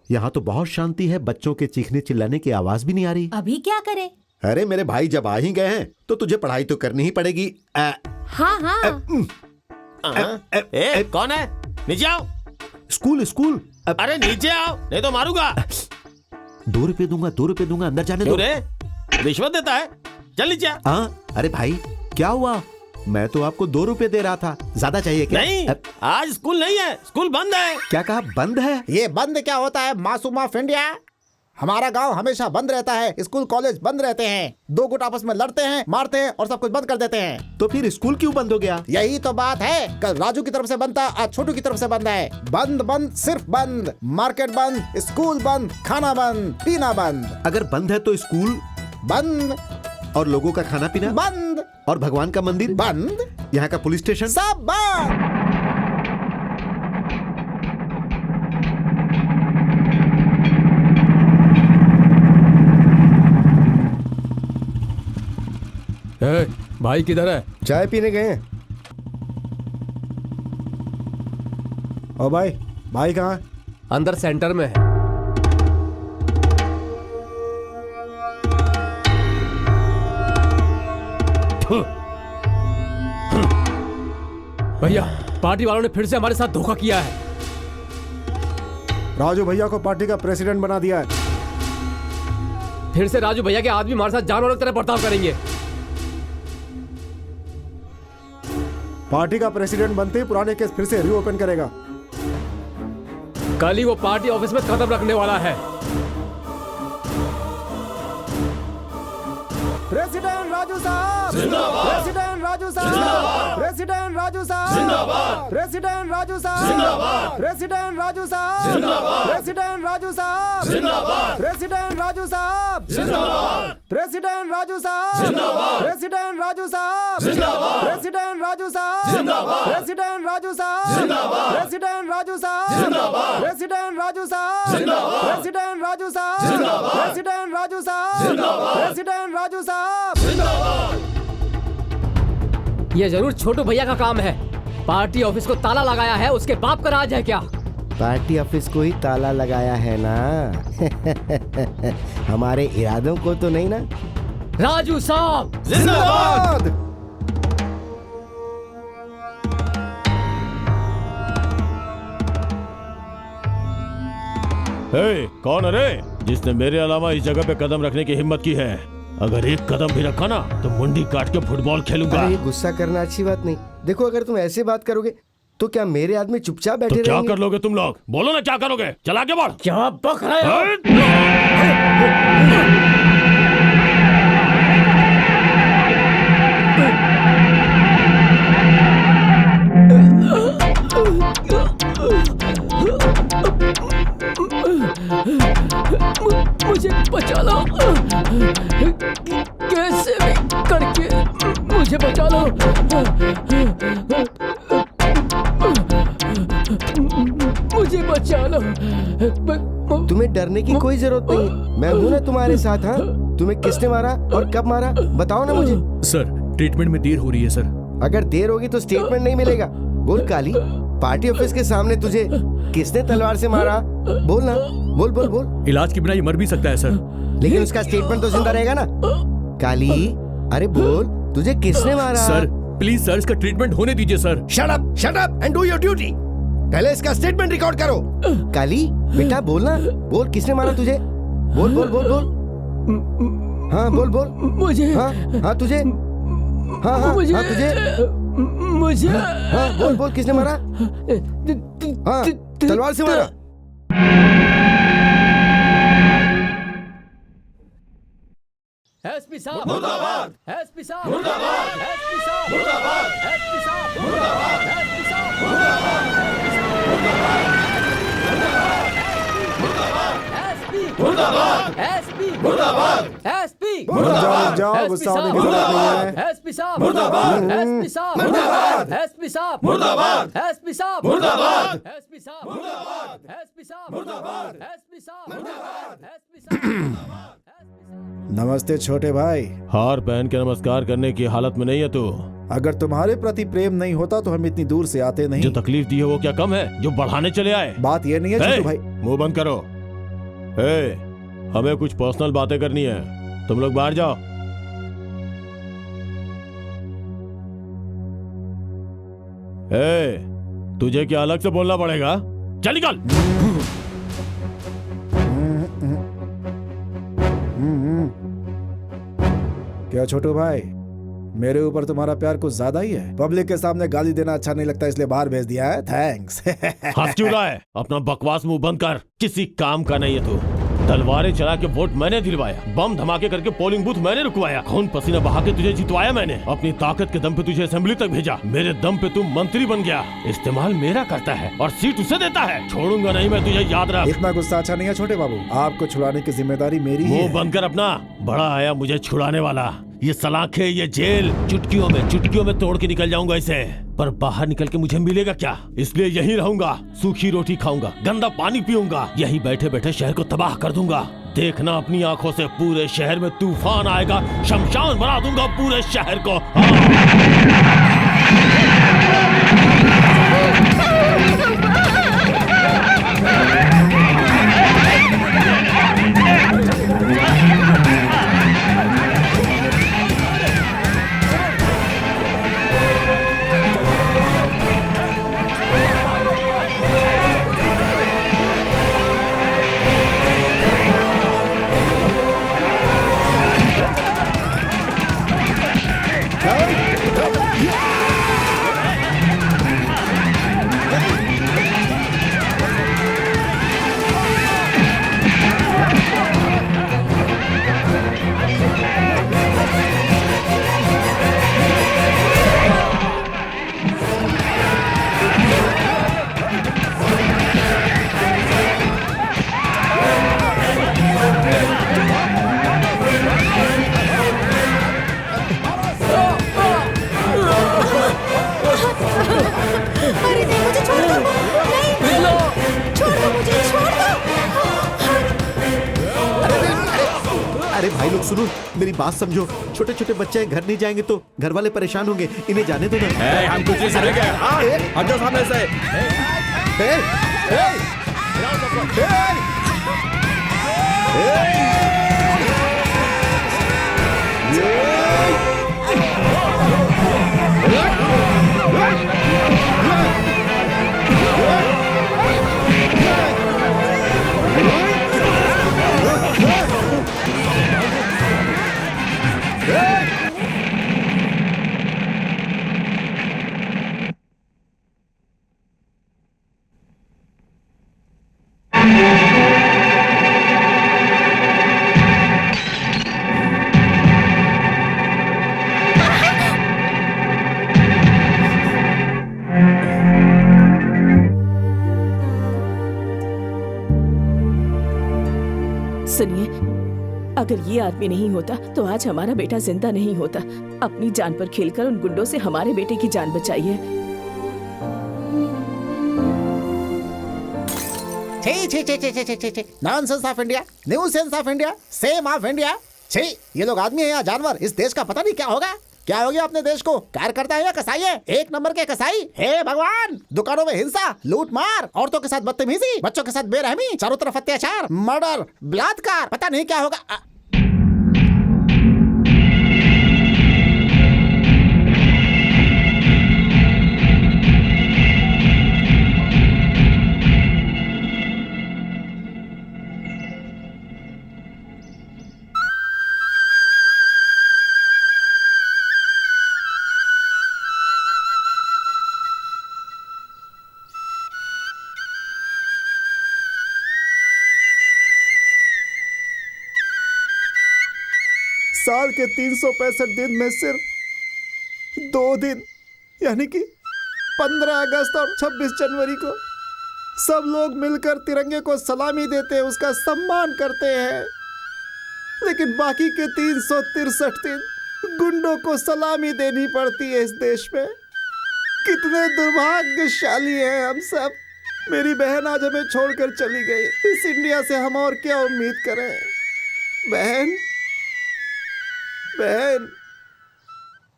यहाँ तो बहुत शांति है, बच्चों के चीखने चिल्लाने की आवाज भी नहीं आ रही। अभी क्या करें? अरे मेरे भाई जब आ ही गए हैं तो तुझे पढ़ाई तो करनी ही पड़ेगी। हाँ हाँ कौन है? नीचे आओ। School school. अरे नीचे आओ, नहीं तो मारूंगा। 2 रुपए दूंगा, 2 रुपए दूंगा, अंदर जाने दो। रिश्वत देता है? चल नीचे आ। अरे भाई क्या हुआ? मैं तो आपको 2 रुपए दे रहा था, ज्यादा चाहिए क्या? नहीं, आज स्कूल नहीं है, स्कूल बंद है। क्या कहा, बंद है? ये बंद क्या होता है मासूम ऑफ इंडिया? हमारा गांव हमेशा बंद रहता है, स्कूल कॉलेज बंद रहते हैं, 2 गुट आपस में लड़ते हैं, मारते हैं और सब कुछ बंद कर देते हैं। तो फिर स्कूल क्यों बंद हो गया? यही तो बात है, कल राजू की तरफ से बंद था, आज छोटू की तरफ से बंद है। बंद बंद सिर्फ बंद, मार्केट बंद, स्कूल बंद, खाना बंद, पीना बंद। अगर बंद है तो स्कूल बंद और लोगों का खाना पीना बंद और भगवान का मंदिर बंद, यहाँ का पुलिस स्टेशन सब बंद। ए, भाई किधर है? चाय पीने गए हैं। ओ भाई, भाई कहाँ? अंदर सेंटर में है। भैया, पार्टी वालों ने फिर से हमारे साथ धोखा किया है। राजू भैया को पार्टी का प्रेसिडेंट बना दिया है। फिर से राजू भैया के आदमी हमारे साथ जानवरों की तरह बर्ताव करेंगे। पार्टी का प्रेसिडेंट बनते ही पुराने केस फिर से रीओपन करेगा। कल ही वो पार्टी ऑफिस में कदम रखने वाला है। प्रेसिडेंट राजू साहब जिंदाबाद, प्रेसिडेंट राजू साहब जिंदाबाद, प्रेसिडेंट राजू साहब जिंदाबाद, प्रेसिडेंट राजू साहब जिंदाबाद, प्रेसिडेंट राजू साहब जिंदाबाद, प्रेसिडेंट राजू साहब जिंदाबाद, प्रेसिडेंट राजू साहब जिंदाबाद, प्रेसिडेंट राजू साहब जिंदाबाद, प्रेसिडेंट राजू साहब जिंदाबाद, प्रेसिडेंट राजू साहब जिंदाबाद, प्रेसिडेंट राजू साहब जिंदाबाद, प्रेसिडेंट राजू साहब जिंदाबाद, प्रेसिडेंट राजू साहब जिंदाबाद, प्रेसिडेंट राजू साहब जिंदाबाद, प्रेसिडेंट राजू साहब जिंदाबाद, प्रेसिडेंट राजू साहब जिंदाबाद। ये जरूर छोटू भैया का काम है। पार्टी ऑफिस को ताला लगाया है, उसके बाप का राज है क्या? पार्टी ऑफिस को ही ताला लगाया है ना। हमारे इरादों को तो नहीं ना। राजू साहब जिंदाबाद। कौन है रे जिसने मेरे अलावा इस जगह पे कदम रखने की हिम्मत की है? अगर एक कदम भी रखा ना तो मुंडी काट के फुटबॉल खेलूंगा। अरे ये गुस्सा करना अच्छी बात नहीं। देखो अगर तुम ऐसे बात करोगे तो क्या मेरे आदमी चुपचाप बैठे तो क्या रहेंगे? कर लोगे तुम लोग? बोलो ना क्या करोगे? चला के बढ़। क्या बक रहे हो? मुझे बचा लो, कैसे भी करके मुझे बचा लो। मुझे बचा लो। तुम्हें डरने की कोई जरूरत नहीं, मैं हूँ ना तुम्हारे साथ। हाँ, तुम्हें किसने मारा और कब मारा बताओ ना मुझे। सर, ट्रीटमेंट में देर हो रही है सर। अगर देर होगी तो स्टेटमेंट नहीं मिलेगा। बोल काली, पार्टी ऑफिस के सामने तुझे किसने तलवार से मारा? बोल ना, बोल बोल बोल। इलाज के बिना ये मर भी सकता है सर। लेकिन उसका स्टेटमेंट तो जिंदा रहेगा ना। काली, अरे बोल, तुझे किसने मारा? सर प्लीज सर, इसका ट्रीटमेंट होने दीजिए sir. Shut up and do your duty. पहले इसका स्टेटमेंट रिकॉर्ड करो। काली बेटा बोलना, बोल किसने मारा तुझे? बोल बोल बोल बोल। हाँ बोल बोल। मुझे। हाँ तुझे। हाँ तुझे। मुझे। हाँ बोल बोल किसने मारा? हाँ तलवार से मारा। एसपी साहब मुर्दाबाद, एसपी साहब मुर्दाबाद, एसपी साहब मुर्दाबाद, एसपी साहब मुर्दाबाद, एसपी साहब मुर्दाबाद, एसपी मुर्दाबाद, एसपी मुर्दाबाद, जाओ गुस्सा होने की जरूरत नहीं है। एसपी साहब मुर्दाबाद, एसपी साहब मुर्दाबाद, एसपी साहब मुर्दाबाद, एसपी साहब मुर्दाबाद, एसपी साहब मुर्दाबाद, एसपी साहब मुर्दाबाद, एसपी साहब मुर्दाबाद, एसपी साहब। नमस्ते छोटे भाई। हार पहन के नमस्कार करने की हालत में नहीं है तू। अगर तुम्हारे प्रति प्रेम नहीं होता तो हम इतनी दूर से आते नहीं। जो तकलीफ दी है वो क्या कम है जो बढ़ाने चले आए? बात ये नहीं है छोटे भाई। मुंह बंद करो। हमें कुछ पर्सनल बातें करनी है, तुम लोग बाहर जाओ। तुझे क्या अलग से बोलना पड़ेगा? चल निकल। क्या छोटू भाई, मेरे ऊपर तुम्हारा प्यार कुछ ज्यादा ही है। पब्लिक के सामने गाली देना अच्छा नहीं लगता, इसलिए बाहर भेज दिया है। थैंक्स। हंस क्यों रहा है? अपना बकवास मुंह बंद कर, किसी काम का नहीं है तू। तलवारें चला के वोट मैंने दिलवाया, बम धमाके करके पोलिंग बूथ मैंने रुकवाया, खून पसीना बहा के तुझे जितवाया मैंने, अपनी ताकत के दम पे तुझे असेंबली तक भेजा, मेरे दम पे तू मंत्री बन गया। इस्तेमाल मेरा करता है और सीट उसे देता है। छोड़ूंगा नहीं मैं तुझे, याद रख। इतना गुस्सा अच्छा नहीं है छोटे बाबू, आपको छुड़ाने की जिम्मेदारी मेरी है। मुंह बंद कर अपना, बड़ा आया मुझे छुड़ाने वाला। ये सलाखें, ये जेल चुटकियों में तोड़ के निकल जाऊंगा इसे, पर बाहर निकल के मुझे मिलेगा क्या? इसलिए यहीं रहूंगा, सूखी रोटी खाऊंगा, गंदा पानी पीऊंगा, यहीं बैठे बैठे शहर को तबाह कर दूंगा। देखना अपनी आंखों से, पूरे शहर में तूफान आएगा, शमशान बना दूंगा पूरे शहर को। अरे नहीं, मुझे छोड़ दो। नहीं, छोड़ दो मुझे, छोड़ दो। अरे भाई लोग सुनो, मेरी बात समझो। छोटे छोटे बच्चे हैं, घर नहीं जाएंगे तो घर वाले परेशान होंगे, इन्हें जाने दो ना। हम कुछ नहीं करेंगे। हट जाओ सामने से। सुनिए, अगर ये आदमी नहीं होता तो आज हमारा बेटा जिंदा नहीं होता। अपनी जान पर खेलकर उन गुंडों से हमारे बेटे की जान बचाइए। Nonsense of India, new sense of India, same of India. छी, ये लोग आदमी है या जानवर? इस देश का पता नहीं क्या होगा। क्या हो गया अपने देश को? कार्यकर्ता है या कसाई है? एक नंबर के कसाई। हे भगवान, दुकानों में हिंसा, लूट मार, औरतों के साथ बदतमीजी, बच्चों के साथ बेरहमी, चारों तरफ अत्याचार, मर्डर, बलात्कार, पता नहीं क्या होगा। साल के 365 दिन में सिर्फ 2 दिन, यानी कि 15 अगस्त और 26 जनवरी को सब लोग मिलकर तिरंगे को सलामी देते हैं, उसका सम्मान करते हैं। लेकिन बाकी के 363 दिन गुंडों को सलामी देनी पड़ती है इस देश में। कितने दुर्भाग्यशाली हैं हम सब। मेरी बहन आज हमें छोड़कर चली गई। इस इंडिया से हम और क्या उम्मीद करें? बहन, बहन।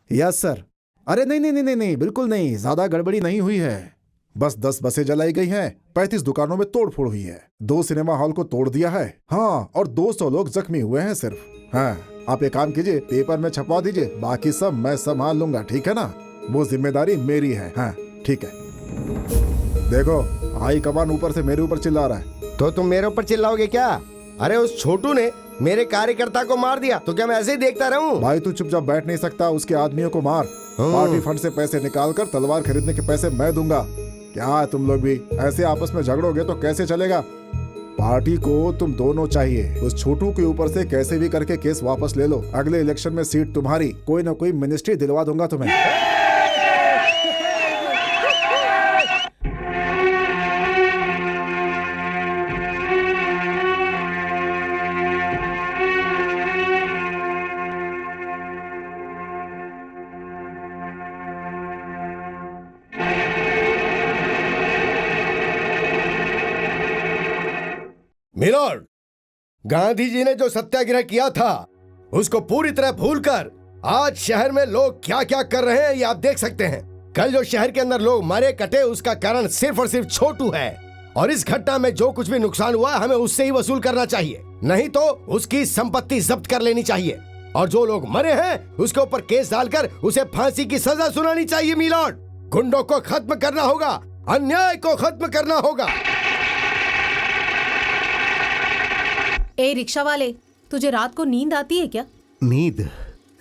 Yes sir. अरे नहीं नहीं नहीं नहीं, बिल्कुल नहीं, ज्यादा गड़बड़ी नहीं हुई है। बस 10 बसें जलाई गई हैं, 35 दुकानों में तोड़फोड़ हुई है, 2 सिनेमा हॉल को तोड़ दिया है, हाँ, और 200 लोग जख्मी हुए हैं सिर्फ। हाँ, आप एक काम कीजिए, पेपर में छपवा दीजिए, बाकी सब मैं संभाल लूंगा, ठीक है ना? वो जिम्मेदारी मेरी है। हाँ ठीक है। देखो, हाई कमान ऊपर से मेरे ऊपर चिल्ला रहा है। तो तुम मेरे ऊपर चिल्लाओगे क्या? अरे उस छोटू ने मेरे कार्यकर्ता को मार दिया तो क्या मैं ऐसे ही देखता रहूं? भाई तू चुपचाप बैठ नहीं सकता, उसके आदमियों को मार। पार्टी फंड से पैसे निकाल कर तलवार खरीदने के पैसे मैं दूंगा। क्या तुम लोग भी ऐसे आपस में झगड़ोगे तो कैसे चलेगा? पार्टी को तुम दोनों चाहिए। उस छोटू के ऊपर से कैसे भी करके केस वापस ले लो। अगले इलेक्शन में सीट तुम्हारी, कोई ना कोई मिनिस्ट्री दिलवा दूंगा तुम्हें। मिलॉर्ड, गांधी जी ने जो सत्याग्रह किया था उसको पूरी तरह भूलकर आज शहर में लोग क्या क्या कर रहे हैं ये आप देख सकते हैं। कल जो शहर के अंदर लोग मरे कटे उसका कारण सिर्फ और सिर्फ छोटू है, और इस घटना में जो कुछ भी नुकसान हुआ हमें उससे ही वसूल करना चाहिए, नहीं तो उसकी संपत्ति जब्त कर लेनी चाहिए। और जो लोग मरे हैं उसके ऊपर केस डालकर उसे फांसी की सजा सुनानी चाहिए। मिलॉर्ड, गुंडों को खत्म करना होगा, अन्याय को खत्म करना होगा। ए रिक्शा वाले, तुझे रात को नींद आती है क्या? नींद?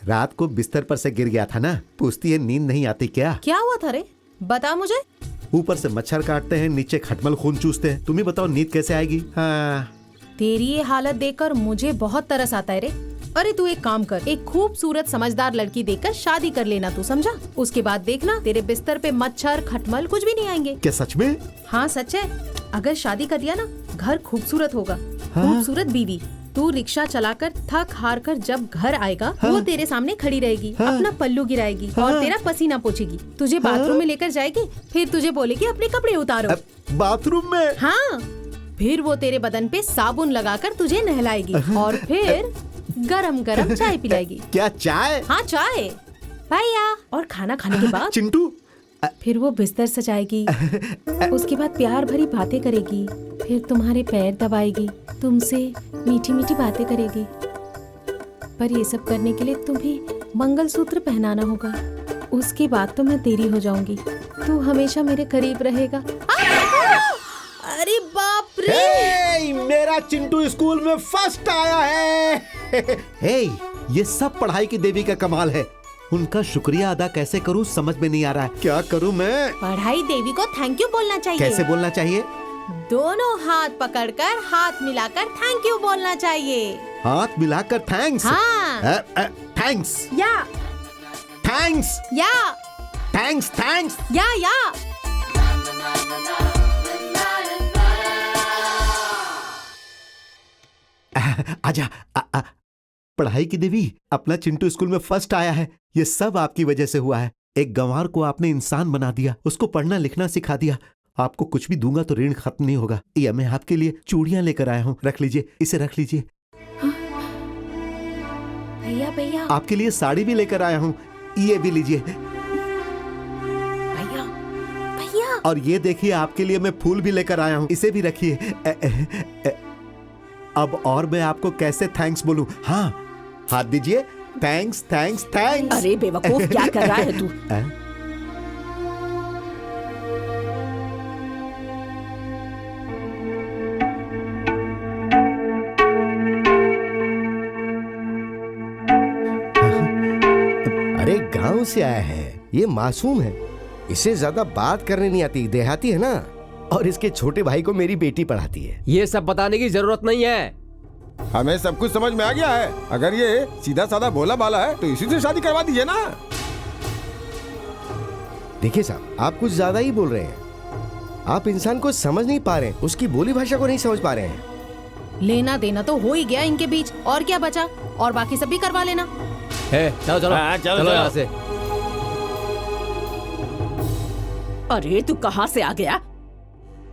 रात को बिस्तर पर से गिर गया था ना, पूछती है नींद नहीं आती क्या? क्या हुआ था रे, बता मुझे। ऊपर से मच्छर काटते हैं, नीचे खटमल खून चूसते हैं, तुम ही बताओ नींद कैसे आएगी? हाँ। तेरी ये हालत देखकर मुझे बहुत तरस आता है रे। अरे तू एक काम कर, एक खूबसूरत समझदार लड़की देखकर शादी कर लेना, तू समझा? उसके बाद देखना तेरे बिस्तर पे मच्छर खटमल कुछ भी नहीं आएंगे। क्या सच में? हाँ सच है। अगर शादी कर लिया ना, घर खूबसूरत होगा। खूबसूरत बीवी, तू रिक्शा चलाकर थक हार कर जब घर आएगा, वो तेरे सामने खड़ी रहेगी, अपना पल्लू गिराएगी और तेरा पसीना पोछेगी, तुझे बाथरूम में लेकर जाएगी, फिर तुझे बोलेगी अपने कपड़े उतारो। बाथरूम में? हाँ। फिर वो तेरे बदन पे साबुन लगाकर तुझे नहलाएगी और फिर गरम गरम चाय पिलाएगी। क्या चाय? हाँ चाय भैया। और खाना खाने के बाद चिंटू फिर वो बिस्तर सजाएगी, उसके बाद प्यार भरी बातें करेगी, फिर तुम्हारे पैर दबाएगी, तुमसे मीठी मीठी बातें करेगी। पर ये सब करने के लिए तुम्हें मंगलसूत्र पहनाना होगा। उसके बाद तो मैं तेरी हो जाऊंगी, तू हमेशा मेरे करीब रहेगा। अरे बाप रे! हे, मेरा चिंटू स्कूल में फर्स्ट आया है। हे, ये सब पढ़ाई की देवी का कमाल है। उनका शुक्रिया अदा कैसे करूं समझ में नहीं आ रहा है। क्या करूं मैं? पढ़ाई देवी को थैंक यू बोलना चाहिए। कैसे बोलना चाहिए? दोनों हाथ पकड़कर हाथ मिलाकर थैंक यू बोलना चाहिए। हाथ मिलाकर थैंक्स? हाँ। थैंक्स या थैंक्स या थैंक्स थैंक्स या आजा। पढ़ाई की देवी, अपना चिंटू स्कूल में फर्स्ट आया है। ये सब आपकी वजह से हुआ है। एक गंवार को आपने इंसान बना दिया, उसको पढ़ना लिखना सिखा दिया। आपको कुछ भी दूंगा तो ऋण खत्म नहीं होगा। ये मैं आपके लिए चूड़ियां लेकर आया हूँ, रख लीजिए, इसे रख लीजिए। भैया भैया, आपके लिए साड़ी भी लेकर आया हूँ, ये भी लीजिए। भैया भैया, और ये देखिए आपके लिए मैं फूल भी लेकर आया हूँ, इसे भी रखिए। अब और मैं आपको कैसे थैंक्स बोलूं? हाँ, हाथ दीजिए। Thanks thanks thanks. अरे बेवकूफ, क्या कर रहा है तू? अरे गांव से आया है, ये मासूम है, इसे ज्यादा बात करने नहीं आती, देहाती है ना। और इसके छोटे भाई को मेरी बेटी पढ़ाती है। ये सब बताने की जरूरत नहीं है, हमें सब कुछ समझ में आ गया है। अगर ये सीधा साधा भोला भाला है तो इसी से शादी करवा दीजिए ना। देखिए साहब, आप कुछ ज्यादा ही बोल रहे हैं। आप इंसान को समझ नहीं पा रहे हैं, उसकी बोली भाषा को नहीं समझ पा रहे हैं। लेना देना तो हो ही गया इनके बीच, और क्या बचा? और बाकी सब भी करवा लेना। चलो चलो चलो यहाँ से। अरे तू कहाँ से आ गया?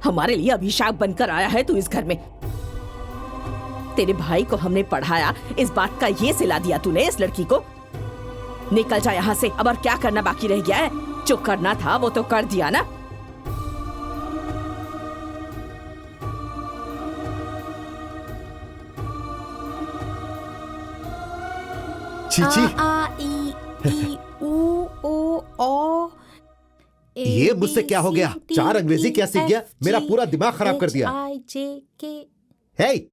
हमारे लिए अभिशाप बनकर आया है तू इस घर में। तेरे भाई को हमने पढ़ाया, इस बात का ये सिला दिया तूने इस लड़की को। निकल जा यहाँ से, अब और क्या करना बाकी रह गया है? जो करना था वो तो कर दिया ना। चीची, आ ई ई ऊ ओ ओ। ये मुझसे क्या हो गया? 4 अंग्रेजी क्या सीख गया? मेरा पूरा दिमाग खराब कर दिया। I J K। हे,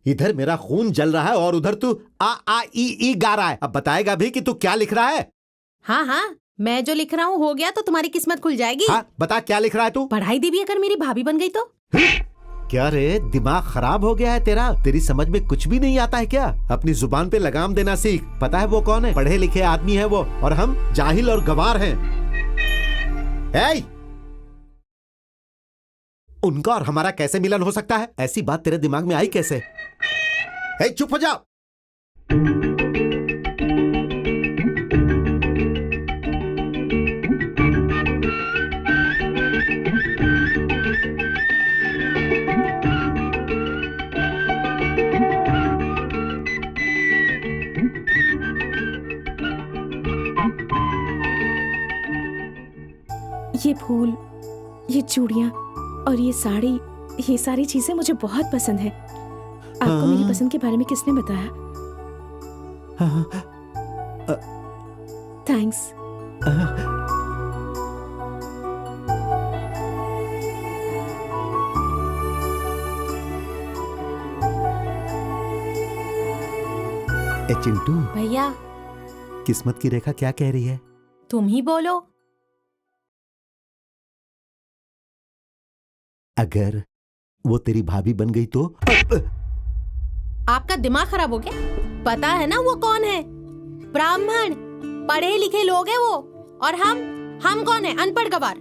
इधर मेरा खून जल रहा है और उधर तू आ आ ई गा रहा है। अब बताएगा भी कि तू क्या लिख रहा है? हाँ हाँ, मैं जो लिख रहा हूँ हो गया तो तुम्हारी किस्मत खुल जाएगी। हाँ, बता क्या लिख रहा है तू? पढ़ाई देवी अगर मेरी भाभी बन गई तो? क्या रे, दिमाग खराब हो गया है तेरा? तेरी समझ में कुछ भी नहीं आता है क्या? अपनी जुबान पे लगाम देना सीख। पता है वो कौन है? पढ़े लिखे आदमी है वो, और हम जाहिल और गवार हैं। उनका और हमारा कैसे मिलन हो सकता है? ऐसी बात तेरे दिमाग में आई कैसे? चुप हो जाओ। ये फूल, ये चूड़ियाँ और ये साड़ी, ये सारी चीजें मुझे बहुत पसंद है। आपको मेरी पसंद के बारे में किसने बताया? थैंक्स। चिंटू भैया, किस्मत की रेखा क्या कह रही है? तुम ही बोलो। अगर वो तेरी भाभी बन गई तो? आपका दिमाग खराब हो गया? पता है ना वो कौन है? ब्राह्मण, पढ़े लिखे लोग हैं वो। और हम कौन है? अनपढ़ गवार।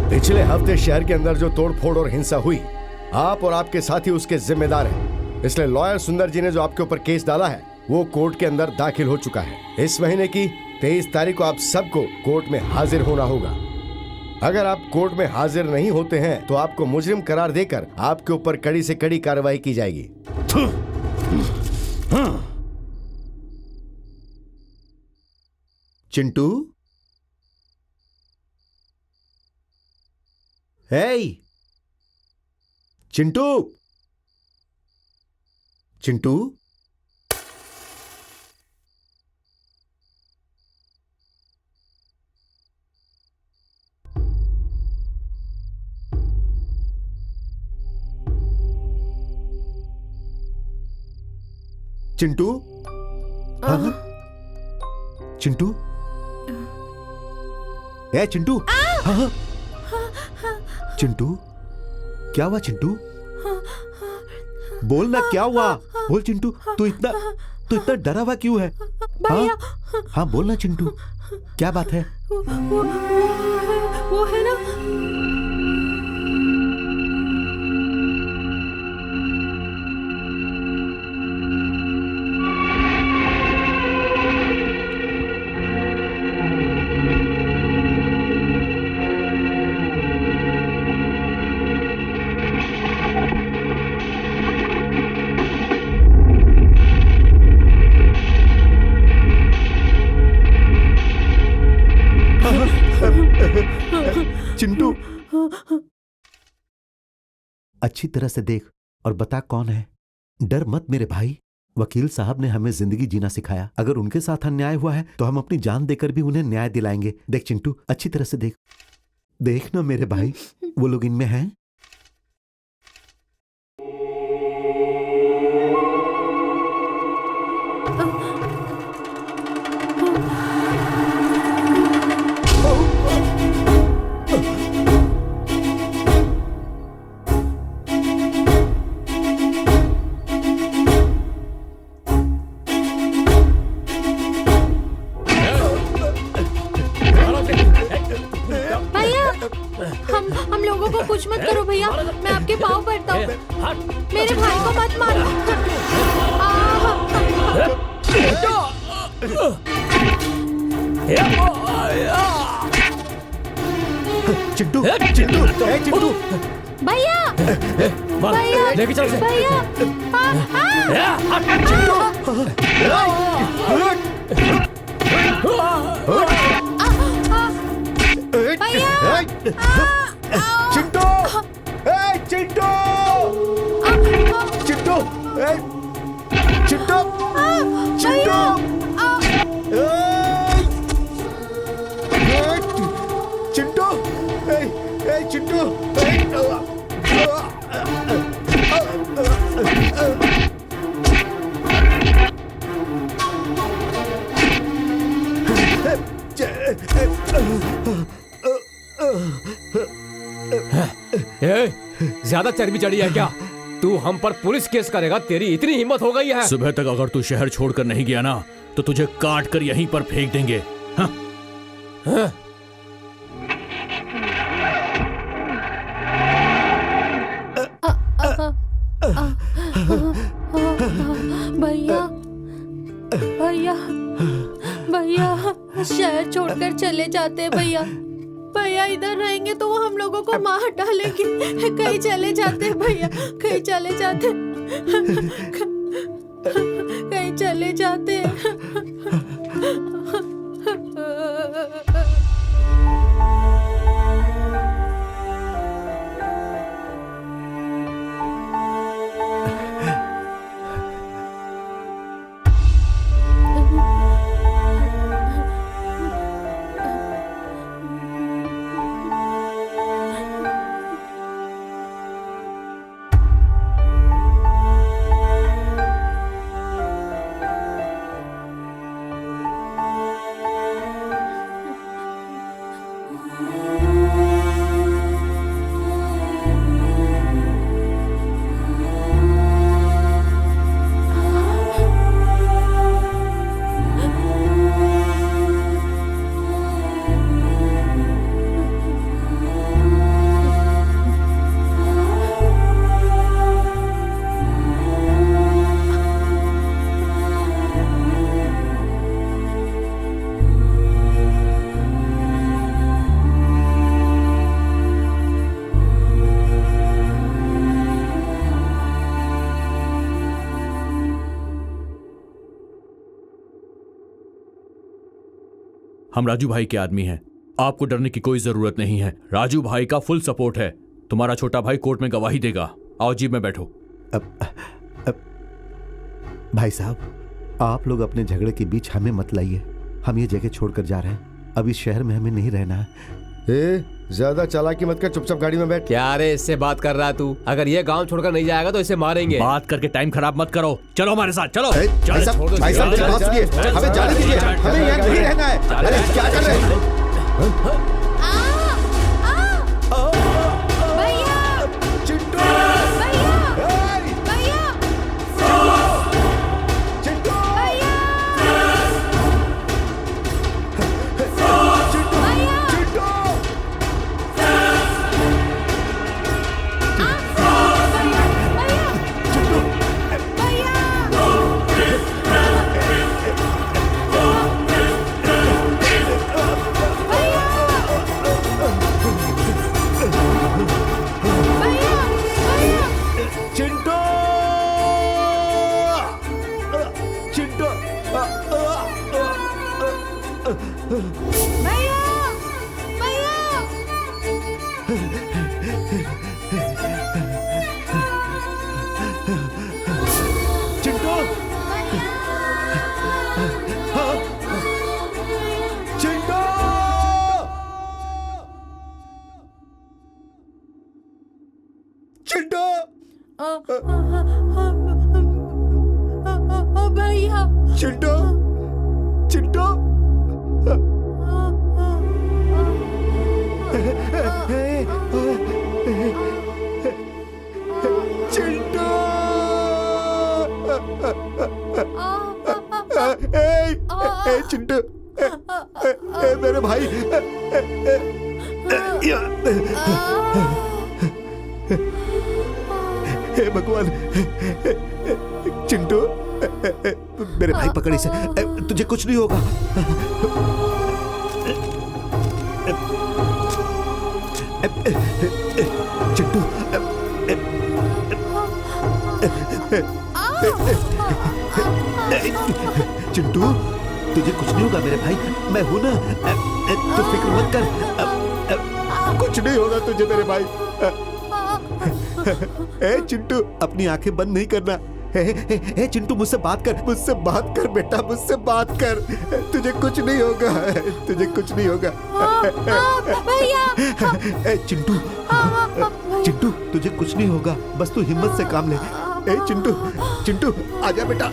पिछले हफ्ते शहर के अंदर जो तोड़फोड़ और हिंसा हुई, आप और आपके साथी उसके जिम्मेदार हैं। इसलिए लॉयर सुंदर जी ने जो आपके ऊपर केस डाला है वो कोर्ट के अंदर दाखिल हो चुका है। इस महीने की 23 तारीख को आप सबको कोर्ट में हाजिर होना होगा। अगर आप कोर्ट में हाजिर नहीं होते हैं तो आपको मुजरिम करार देकर आपके ऊपर कड़ी से कड़ी कार्रवाई की जाएगी। चिंटू, चिंटू, चिंटू, चिंटू, हाँ? चिंटू, चिंटू, हाँ? चिंटू, क्या हुआ चिंटू? बोल ना, क्या हुआ? बोल चिंटू, तू इतना डरा हुआ क्यों है? हाँ? हाँ बोल ना चिंटू, क्या बात है? वो है ना, चिंटू, अच्छी तरह से देख और बता कौन है। डर मत मेरे भाई, वकील साहब ने हमें जिंदगी जीना सिखाया। अगर उनके साथ अन्याय हुआ है तो हम अपनी जान देकर भी उन्हें न्याय दिलाएंगे। देख चिंटू, अच्छी तरह से देख, देख ना मेरे भाई, वो लोग इनमें हैं। हम लोगों को कुछ मत करो भैया, मैं आपके पाँव पड़ता हूँ। मेरे भाई को मत मारो। चिंटू, चिंटू, चिंटू, भैया, भैया, लेके चल उसे। भैया, चिंटू, चिंटू, चिंटू चिंटू चिंटू चिंटू ज्यादा चर्बी चढ़ी है क्या? तू हम पर पुलिस केस करेगा? तेरी इतनी हिम्मत हो गई है? सुबह तक अगर तू शहर छोड़कर नहीं गया ना तो तुझे काट कर यहीं पर फेंक देंगे। हाँ? हाँ? भैया भैया भैया शहर छोड़कर चले जाते हैं भैया। भैया इधर रहेंगे तो वो हम लोगों को मार डालेंगे। कहीं चले जाते हैं भैया, कहीं चले जाते, कहीं चले जाते। हम राजू भाई के आदमी हैं, आपको डरने की कोई जरूरत नहीं है। राजू भाई का फुल सपोर्ट है। तुम्हारा छोटा भाई कोर्ट में गवाही देगा। आओ जीप में बैठो। भाई साहब, आप लोग अपने झगड़े के बीच हमें मत लाइए। हम ये जगह छोड़कर जा रहे हैं। अब इस शहर में हमें नहीं रहना है। ज्यादा चालाकी मत कर, चुपचाप गाड़ी में बैठ। क्या रे इससे बात कर रहा तू? अगर ये गांव छोड़कर नहीं जाएगा तो इसे मारेंगे। बात करके टाइम खराब मत करो, चलो हमारे साथ चलो। भाई साहब, बात सुनिए, हमें जाने दीजिए, हमें यहाँ नहीं रहना है। अरे क्या कर रहे हैं? चिंटू, मेरे भाई, हे भगवान, चिंटू, मेरे भाई पकड़ इसे, तुझे कुछ नहीं होगा। चिंटू, चिंटू, तुझे कुछ नहीं होगा मेरे भाई, मैं हूं ना, तू फिक्र मत कर, कुछ नहीं होगा तुझे मेरे भाई। चिंटू, अपनी आंखें बंद नहीं करना, ए चिंटू मुझसे बात कर बेटा, मुझसे बात कर। तुझे कुछ नहीं होगा, तुझे कुछ नहीं होगा। भैया चिंटू तुझे कुछ नहीं होगा, बस तू हिम्मत से काम ले। ए चिंटू आजा बेटा।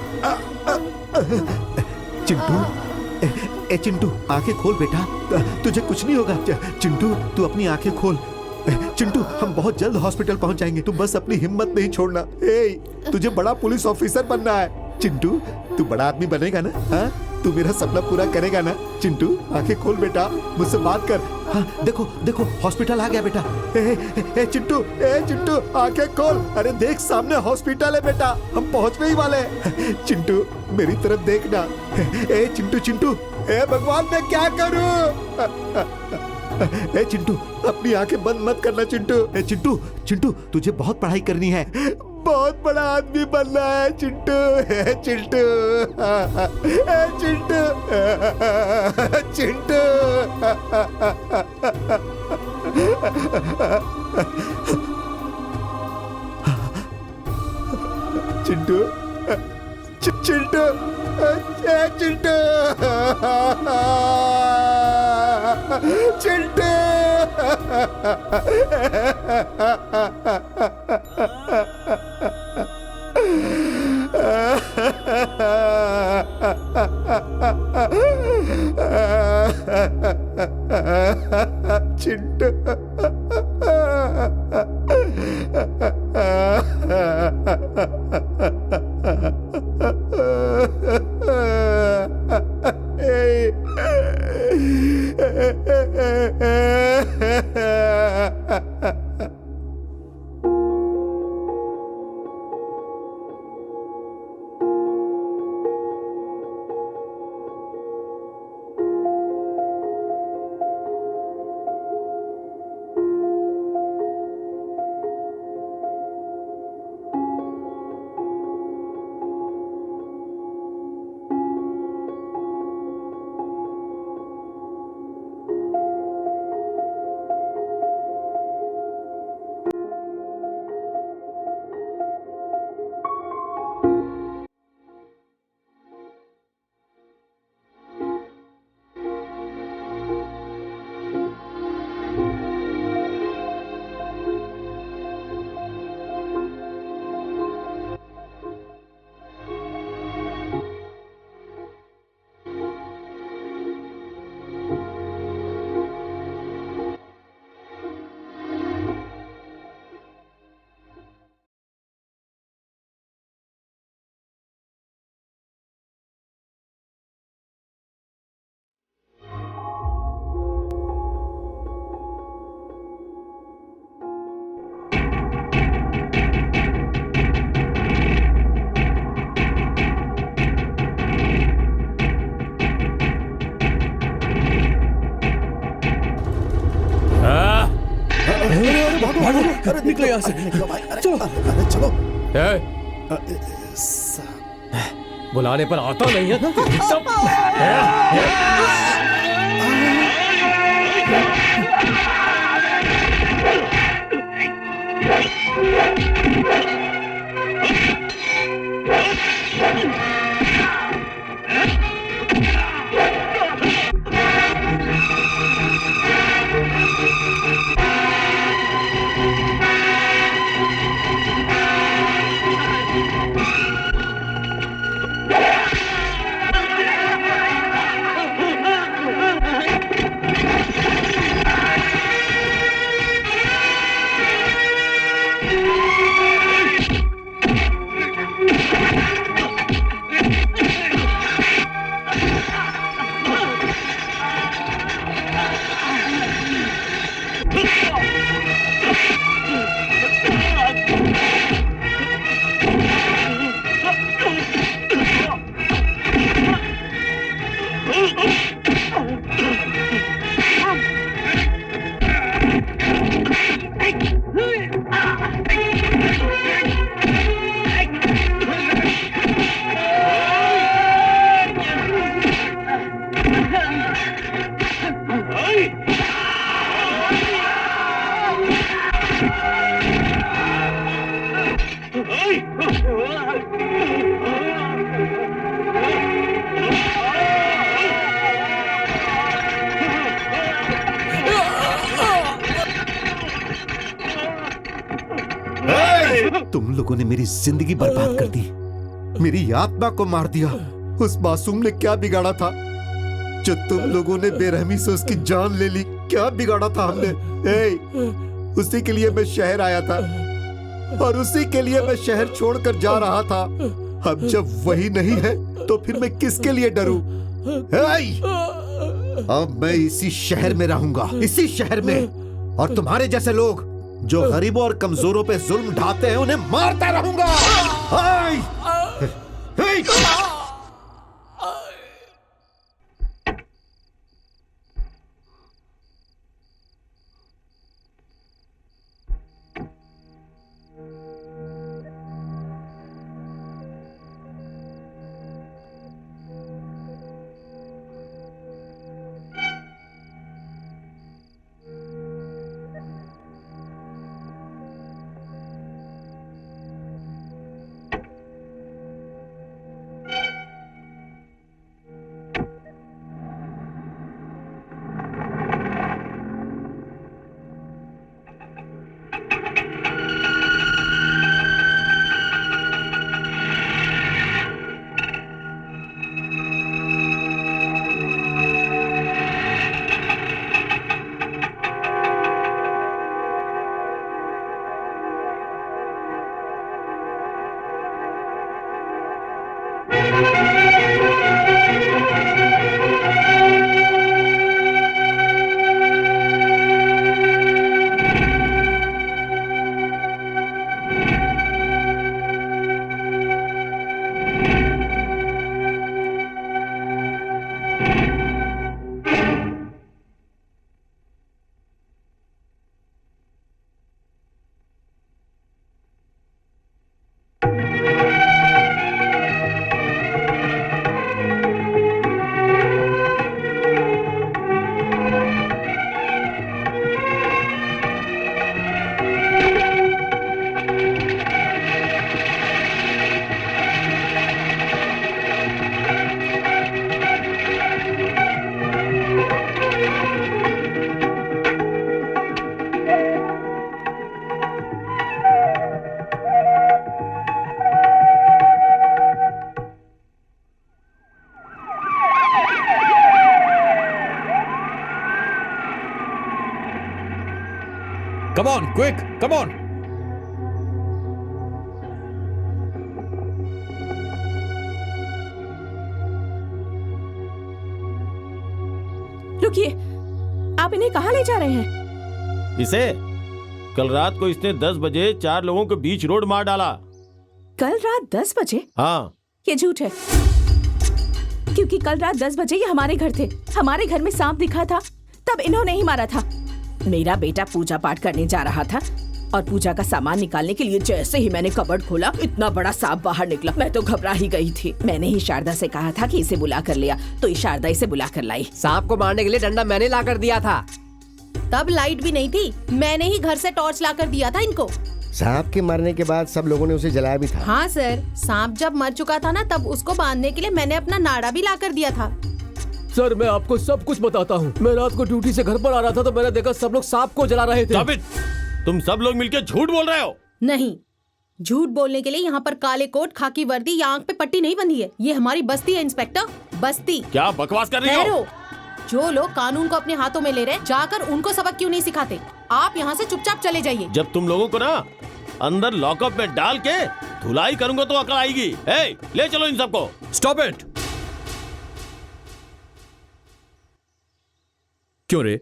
चिंटू आंखें खोल बेटा, तुझे कुछ नहीं होगा। चिंटू तू अपनी आंखें खोल। चिंटू हम बहुत जल्द हॉस्पिटल पहुंच जाएंगे, तू बस अपनी हिम्मत नहीं छोड़ना। तुझे बड़ा पुलिस ऑफिसर बनना है चिंटू, तू बड़ा आदमी बनेगा ना? हाँ तू मेरा सपना पूरा करेगा ना? चिंटू आंखें खोल बेटा, मुझसे बात कर। हाँ देखो हॉस्पिटल आ गया बेटा। चिंटू आंखें खोल। अरे देख सामने हॉस्पिटल है बेटा, हम पहुंचने ही वाले हैं। चिंटू मेरी तरफ देखना। चिंटू भगवान मैं क्या करूं? चिंटू अपनी आंखें बंद मत करना चिंटू। चिंटू तुझे बहुत पढ़ाई करनी है, बहुत बड़ा आदमी बनना है चिंटू। चिंटू निकले यहाँ से। चलो। बुलाने पर आता नहीं है। तुम लोगों ने मेरी जिंदगी बर्बाद कर दी, मेरी आत्मा को मार दिया। उस मासूम ने क्या बिगाड़ा था जो तुम लोगों ने बेरहमी से उसकी जान ले ली? क्या बिगाड़ा था हमने? उसी के लिए मैं शहर आया था और उसी के लिए मैं शहर छोड़कर जा रहा था। अब जब वही नहीं है तो फिर मैं किसके लिए डरूं? अब मैं इसी शहर में रहूंगा, इसी शहर में, और तुम्हारे जैसे लोग जो गरीबों और कमजोरों पे जुल्म ढाते हैं उन्हें मारता रहूंगा। Come on, quick, come on. रुकिए, आप इन्हें कहाँ ले जा रहे हैं? इसे कल रात को इसने 10 बजे 4 लोगों के बीच रोड मार डाला। कल रात 10 बजे? हाँ। ये झूठ है, क्योंकि कल रात 10 बजे ये हमारे घर थे। हमारे घर में सांप दिखा था, तब इन्होंने ही मारा था। मेरा बेटा पूजा पाठ करने जा रहा था और पूजा का सामान निकालने के लिए जैसे ही मैंने कबर्ड खोला, इतना बड़ा सांप बाहर निकला। मैं तो घबरा ही गई थी। मैंने ही शारदा से कहा था कि इसे बुला कर लिया, तो ये शारदा इसे बुला कर लाई। सांप को मारने के लिए डंडा मैंने ला कर दिया था। तब लाइट भी नहीं थी, मैंने ही घर से टॉर्च ला कर दिया था इनको। सांप के मरने के बाद सब लोगों ने उसे जलाया भी था। हाँ सर, सांप जब मर चुका था ना, तब उसको बांधने के लिए मैंने अपना नाड़ा भी ला कर दिया था। सर मैं आपको सब कुछ बताता हूँ। मैं रात को ड्यूटी से घर पर आ रहा था तो मैंने देखा सब लोग सांप को जला रहे थे। साबित, तुम सब लोग मिलकर झूठ बोल रहे हो। नहीं, झूठ बोलने के लिए यहाँ पर काले कोट, खाकी वर्दी या आंख पे पट्टी नहीं बंधी है। ये हमारी बस्ती है इंस्पेक्टर, बस्ती। क्या बकवास कर रही हो? जो लोग कानून को अपने हाथों में ले रहे, जाकर उनको सबक क्यों नहीं सिखाते? आप यहाँ से चुपचाप चले जाइए। जब तुम लोगों को ना अंदर लॉकअप में डाल के धुलाई करूंगा तो अकल आएगी। ले चलो इन सबको। Stop it. क्यों रे?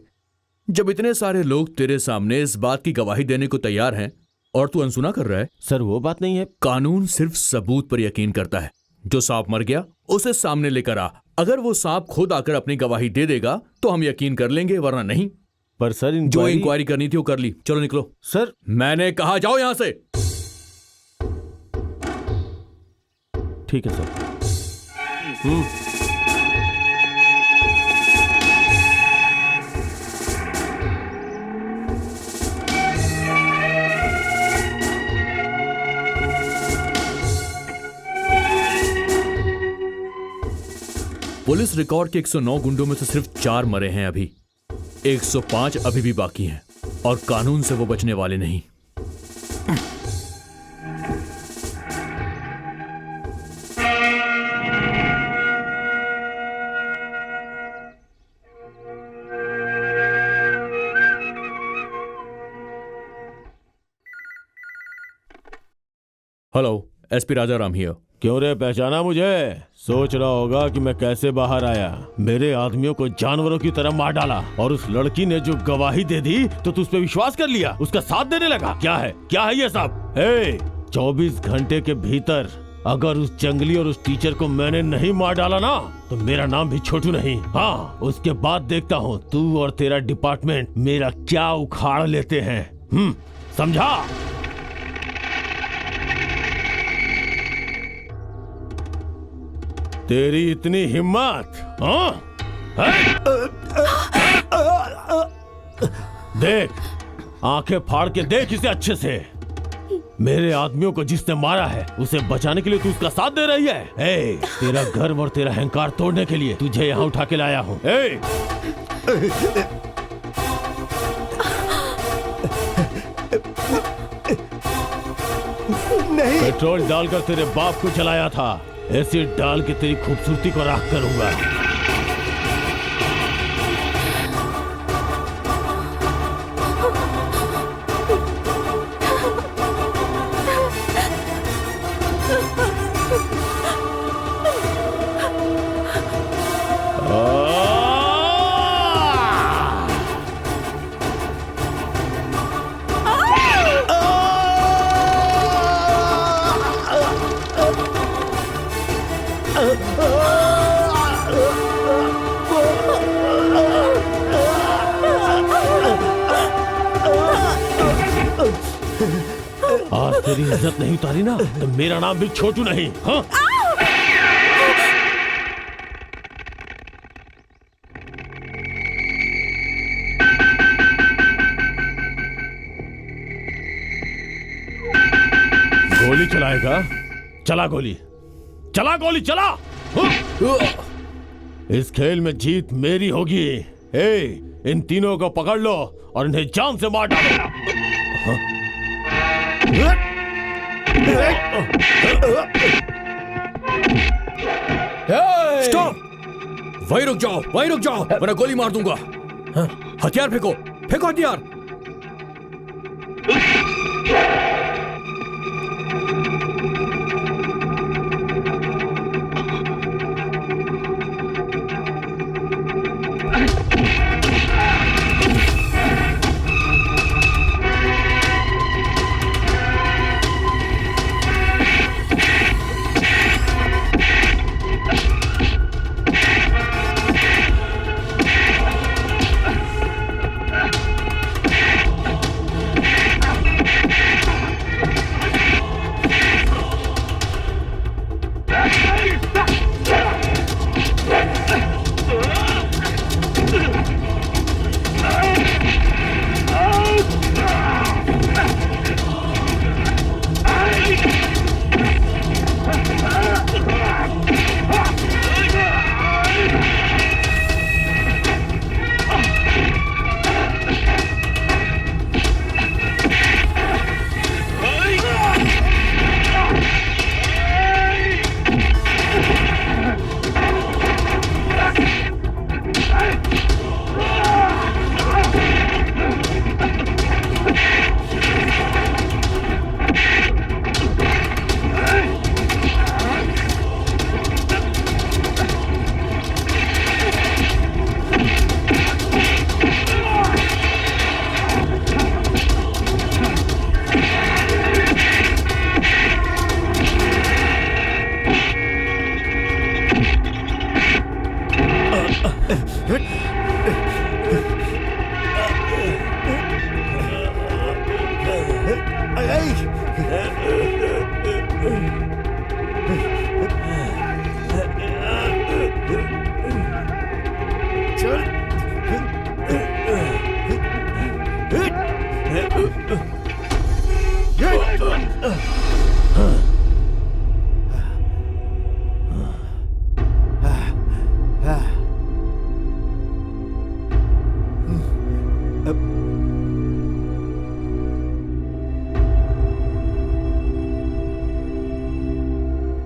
जब इतने सारे लोग तेरे सामने इस बात की गवाही देने को तैयार हैं और तू अनसुना कर रहा है? सर वो बात नहीं है। कानून सिर्फ सबूत पर यकीन करता है। जो सांप मर गया उसे सामने लेकर आ। अगर वो सांप खुद आकर अपनी गवाही दे देगा तो हम यकीन कर लेंगे, वरना नहीं। पर सर जो इंक्वायरी करनी थी वो कर ली। चलो निकलो। सर मैंने कहा जाओ यहां से। ठीक है सर। पुलिस रिकॉर्ड के 109 गुंडों में से सिर्फ 4 मरे हैं अभी। 105 अभी भी बाकी हैं और कानून से वो बचने वाले नहीं। Hello, SP Raja Ram here. क्यों रे, पहचाना मुझे? सोच रहा होगा कि मैं कैसे बाहर आया। मेरे आदमियों को जानवरों की तरह मार डाला और उस लड़की ने जो गवाही दे दी तो तू उस पे विश्वास कर लिया, उसका साथ देने लगा। क्या है ये सब? 24 घंटे के भीतर अगर उस जंगली और उस टीचर को मैंने नहीं मार डाला ना तो मेरा नाम भी छोटू नहीं। हाँ, उसके बाद देखता हूँ तू और तेरा डिपार्टमेंट मेरा क्या उखाड़ लेते हैं। समझा? तेरी इतनी हिम्मत? हाँ? देख, आंखें फाड़ के देख इसे अच्छे से। मेरे आदमियों को जिसने मारा है उसे बचाने के लिए तू उसका साथ दे रही है। तेरा गर्व और तेरा अहंकार तोड़ने के लिए तुझे यहाँ उठा के लाया हूँ। नहीं, पेट्रोल डालकर तेरे बाप को जलाया था, एसिड डाल के तेरी खूबसूरती को राख करूंगा। आज तेरी इज्जत नहीं उतारी ना तो मेरा नाम भी छोटू नहीं। हाँ? गोली चलाएगा? चला गोली, चला गोली, चला। इस खेल में जीत मेरी होगी। इन तीनों को पकड़ लो और इन्हें जान से मार डालो। स्टॉप! वहीं रुक जाओ वरना गोली मार दूंगा। हथियार फेंको हथियार।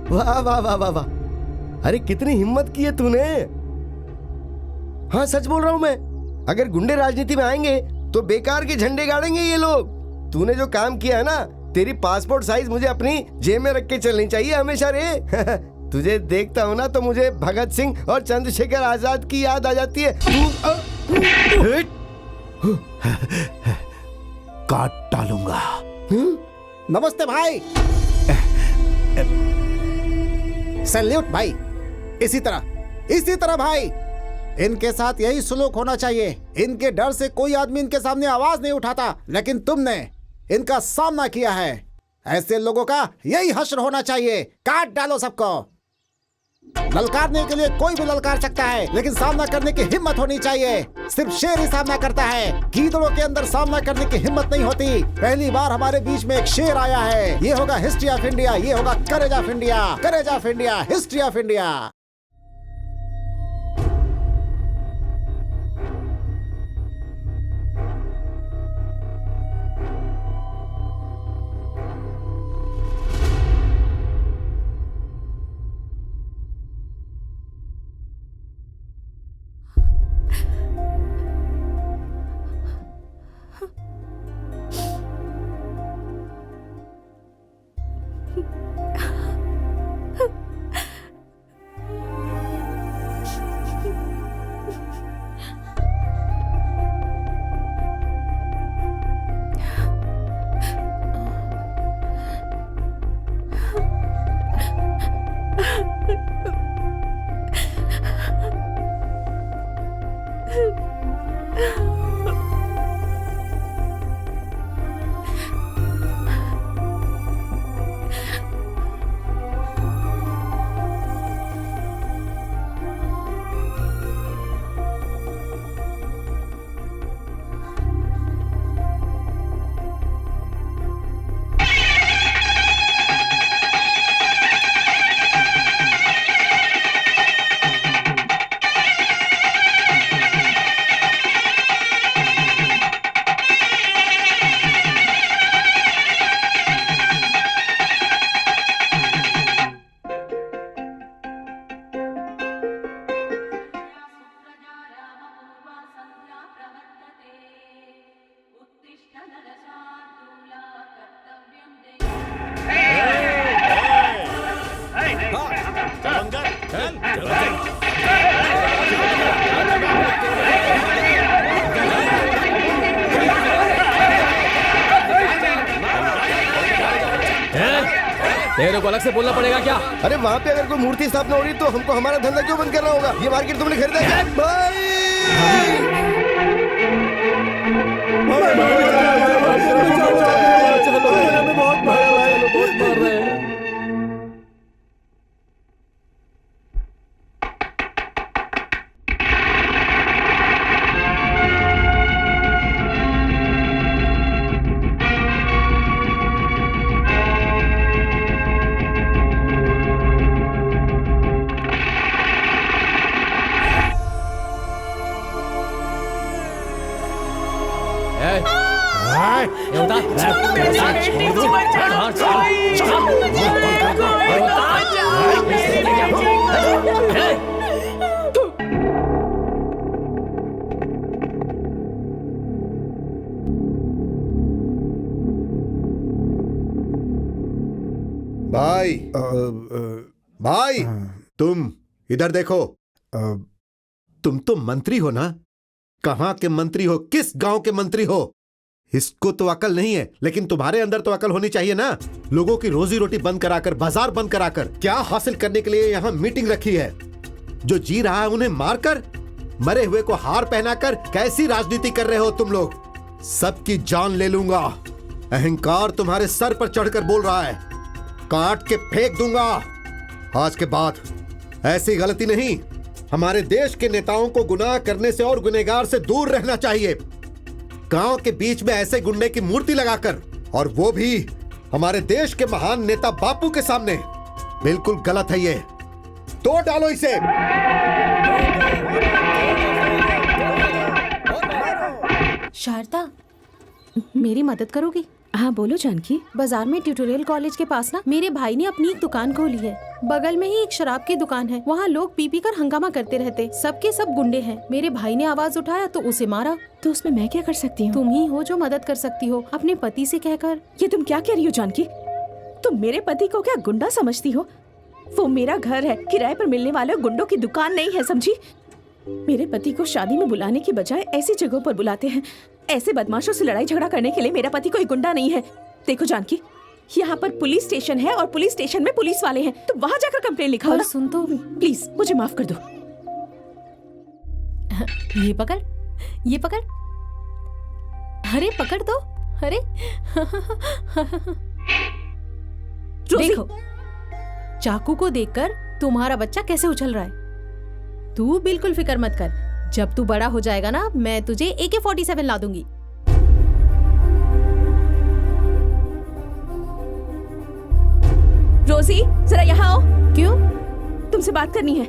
वाह वाह वाह वाह वाह, अरे कितनी हिम्मत की है तूने। हाँ सच बोल रहा हूं मैं, अगर गुंडे राजनीति में आएंगे तो बेकार के झंडे गाड़ेंगे ये लोग। तूने जो काम किया है ना तेरी पासपोर्ट साइज मुझे अपनी जेब में रख के चलनी चाहिए हमेशा रे। तुझे देखता हूँ ना तो मुझे भगत सिंह और चंद्रशेखर आजाद की याद आ जाती है। काट डालूंगा। नमस्ते भाई। सैल्यूट भाई। इसी तरह भाई, इनके साथ यही सुलूक होना चाहिए। इनके डर से कोई आदमी इनके सामने आवाज नहीं उठाता, लेकिन तुमने इनका सामना किया है। ऐसे लोगों का यही हश्र होना चाहिए। काट डालो सबको। ललकारने के लिए कोई भी ललकार सकता है, लेकिन सामना करने की हिम्मत होनी चाहिए। सिर्फ शेर ही सामना करता है, गीदड़ों के अंदर सामना करने की हिम्मत नहीं होती। पहली बार हमारे बीच में एक शेर आया है। ये होगा हिस्ट्री ऑफ इंडिया, ये होगा courage of India, courage of India, history of India. तेरे को अलग से बोलना पड़ेगा क्या? अरे वहाँ पे अगर कोई मूर्ति स्थापना हो रही तो हमको हमारा धंधा क्यों बंद करना होगा? ये मार्केट तुमने खरीदा है भाई? भाई भाई तुम इधर देखो। तुम तो मंत्री हो ना? कहां के मंत्री हो? किस गांव के मंत्री हो? इसको तो अकल नहीं है, लेकिन तुम्हारे अंदर तो अकल होनी चाहिए ना। लोगों की रोजी रोटी बंद कराकर, बाजार बंद कराकर क्या हासिल करने के लिए यहां मीटिंग रखी है? जो जी रहा है उन्हें मारकर, मरे हुए को हार पहनाकर कैसी राजनीति कर रहे हो तुम लोग? सबकी जान ले लूंगा। अहंकार तुम्हारे सर पर चढ़कर बोल रहा है, काट के फेंक दूंगा। आज के बाद ऐसी गलती नहीं। हमारे देश के नेताओं को गुनाह करने से और गुनहगार से दूर रहना चाहिए। गांव के बीच में ऐसे गुंडे की मूर्ति लगाकर, और वो भी हमारे देश के महान नेता बापू के सामने, बिल्कुल गलत है ये। तोड़ डालो इसे। शारदा, मेरी मदद करोगी? हाँ बोलो जानकी। बाजार में ट्यूटोरियल कॉलेज के पास ना मेरे भाई ने अपनी एक दुकान खोली है। बगल में ही एक शराब की दुकान है। वहाँ लोग पी पी कर हंगामा करते रहते। सबके सब गुंडे हैं। मेरे भाई ने आवाज उठाया तो उसे मारा। तो उसमें मैं क्या कर सकती हूँ? तुम ही हो जो मदद कर सकती हो, अपने पति से कहकर। ये तुम क्या कह रही हो जानकी? तुम मेरे पति को क्या गुंडा समझती हो? वो मेरा घर है, किराए पर मिलने वाले गुंडों की दुकान नहीं है, समझी? मेरे पति को शादी में बुलाने की बजाय ऐसी जगहों पर बुलाते हैं। ऐसे बदमाशों से लड़ाई झगड़ा करने के लिए मेरा पति कोई गुंडा नहीं है। देखो जानकी, यहाँ पर पुलिस स्टेशन है और पुलिस स्टेशन में पुलिस वाले हैं, तो वहाँ जाकर कंप्लेन लिखाओ ना। सुन तो, प्लीज मुझे माफ कर दो। ये पकड़, ये पकड़। अरे पकड़ दो। अरे देखो, चाकू को देखकर तुम्हारा बच्चा कैसे उछल रहा है। तू बिल्कुल फिक्र मत कर, जब तू बड़ा हो जाएगा ना, मैं तुझे AK-47 ला दूंगी। रोजी, जरा यहाँ आओ। क्यों? तुमसे बात करनी है।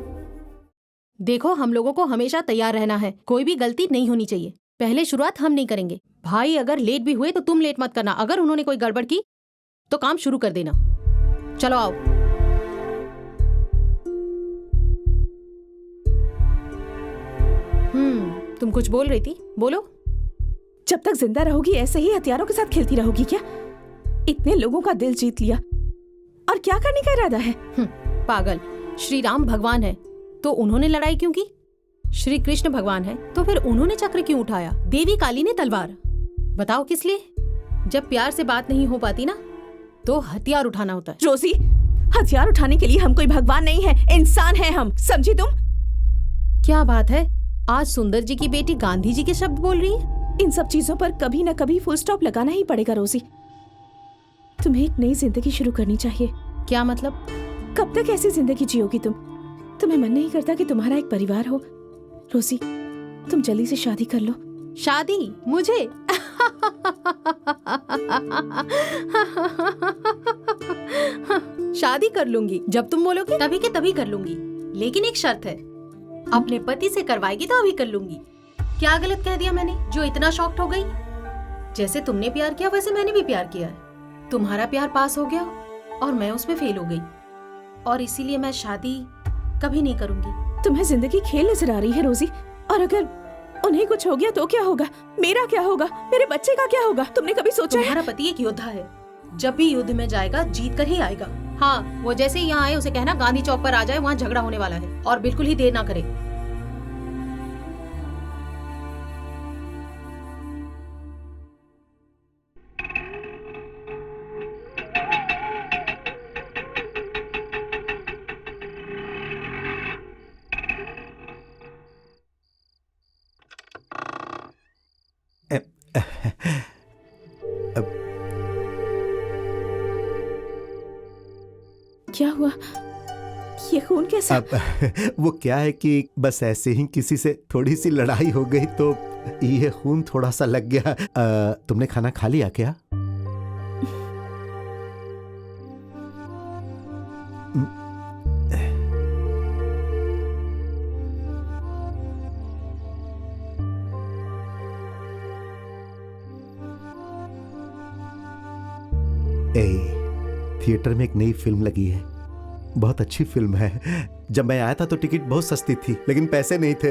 देखो, हम लोगों को हमेशा तैयार रहना है। कोई भी गलती नहीं होनी चाहिए। पहले शुरुआत हम नहीं करेंगे। भाई अगर लेट भी हुए तो तुम लेट मत करना। अगर उन्होंने कोई गड़बड़ की तो काम शुरू कर देना। चलो आओ। तुम कुछ बोल रही थी, बोलो। जब तक जिंदा रहोगी ऐसे ही हथियारों के साथ खेलती रहोगी क्या? इतने लोगों का दिल जीत लिया और क्या करने का इरादा है? पागल। श्री राम भगवान है तो उन्होंने लड़ाई क्यों की? श्री कृष्ण भगवान है तो फिर उन्होंने चक्र क्यों उठाया? देवी काली ने तलवार। बताओ किस लिए? जब प्यार से बात नहीं हो पाती ना, तो हथियार उठाना होता है। रोजी, हथियार उठाने के लिए हम कोई भगवान नहीं है, इंसान है हम, समझी तुम? क्या बात है, आज सुंदर जी की बेटी गांधी जी के शब्द बोल रही है। इन सब चीजों पर कभी न कभी फुल स्टॉप लगाना ही पड़ेगा रोजी। तुम्हें एक नई जिंदगी शुरू करनी चाहिए। क्या मतलब? कब तक ऐसी जिंदगी जियोगी तुम? तुम्हें मन नहीं करता कि तुम्हारा एक परिवार हो? रोजी, तुम जल्दी से शादी कर लो। शादी? मुझे? शादी कर लूंगी, जब तुम बोलोगी तभी के तभी कर लूंगी, लेकिन एक शर्त है, अपने पति से करवाएगी तो अभी कर लूंगी। क्या गलत कह दिया मैंने जो इतना शॉक्ड हो गई? जैसे तुमने प्यार किया वैसे मैंने भी प्यार किया है। तुम्हारा प्यार पास हो गया और मैं उसमें फेल हो गई, और इसीलिए मैं शादी कभी नहीं करूंगी। तुम्हें जिंदगी खेल नजर आ रही है रोजी, और अगर उन्हें कुछ हो गया तो क्या होगा? मेरा क्या होगा? मेरे बच्चे का क्या होगा? तुमने कभी सोचा? तुम्हारा पति एक योद्धा है, जब भी युद्ध में जाएगा जीत कर ही आएगा। हाँ, वो जैसे ही यहाँ आए उसे कहना गांधी चौक पर आ जाए, वहाँ झगड़ा होने वाला है, और बिल्कुल ही देर ना करे। क्या हुआ? ये खून कैसा? वो क्या है कि बस ऐसे ही किसी से थोड़ी सी लड़ाई हो गई तो ये खून थोड़ा सा लग गया। तुमने खाना खा लिया क्या? थिएटर में एक नई फिल्म लगी है, बहुत अच्छी फिल्म है। जब मैं आया था तो टिकट बहुत सस्ती थी, लेकिन पैसे नहीं थे।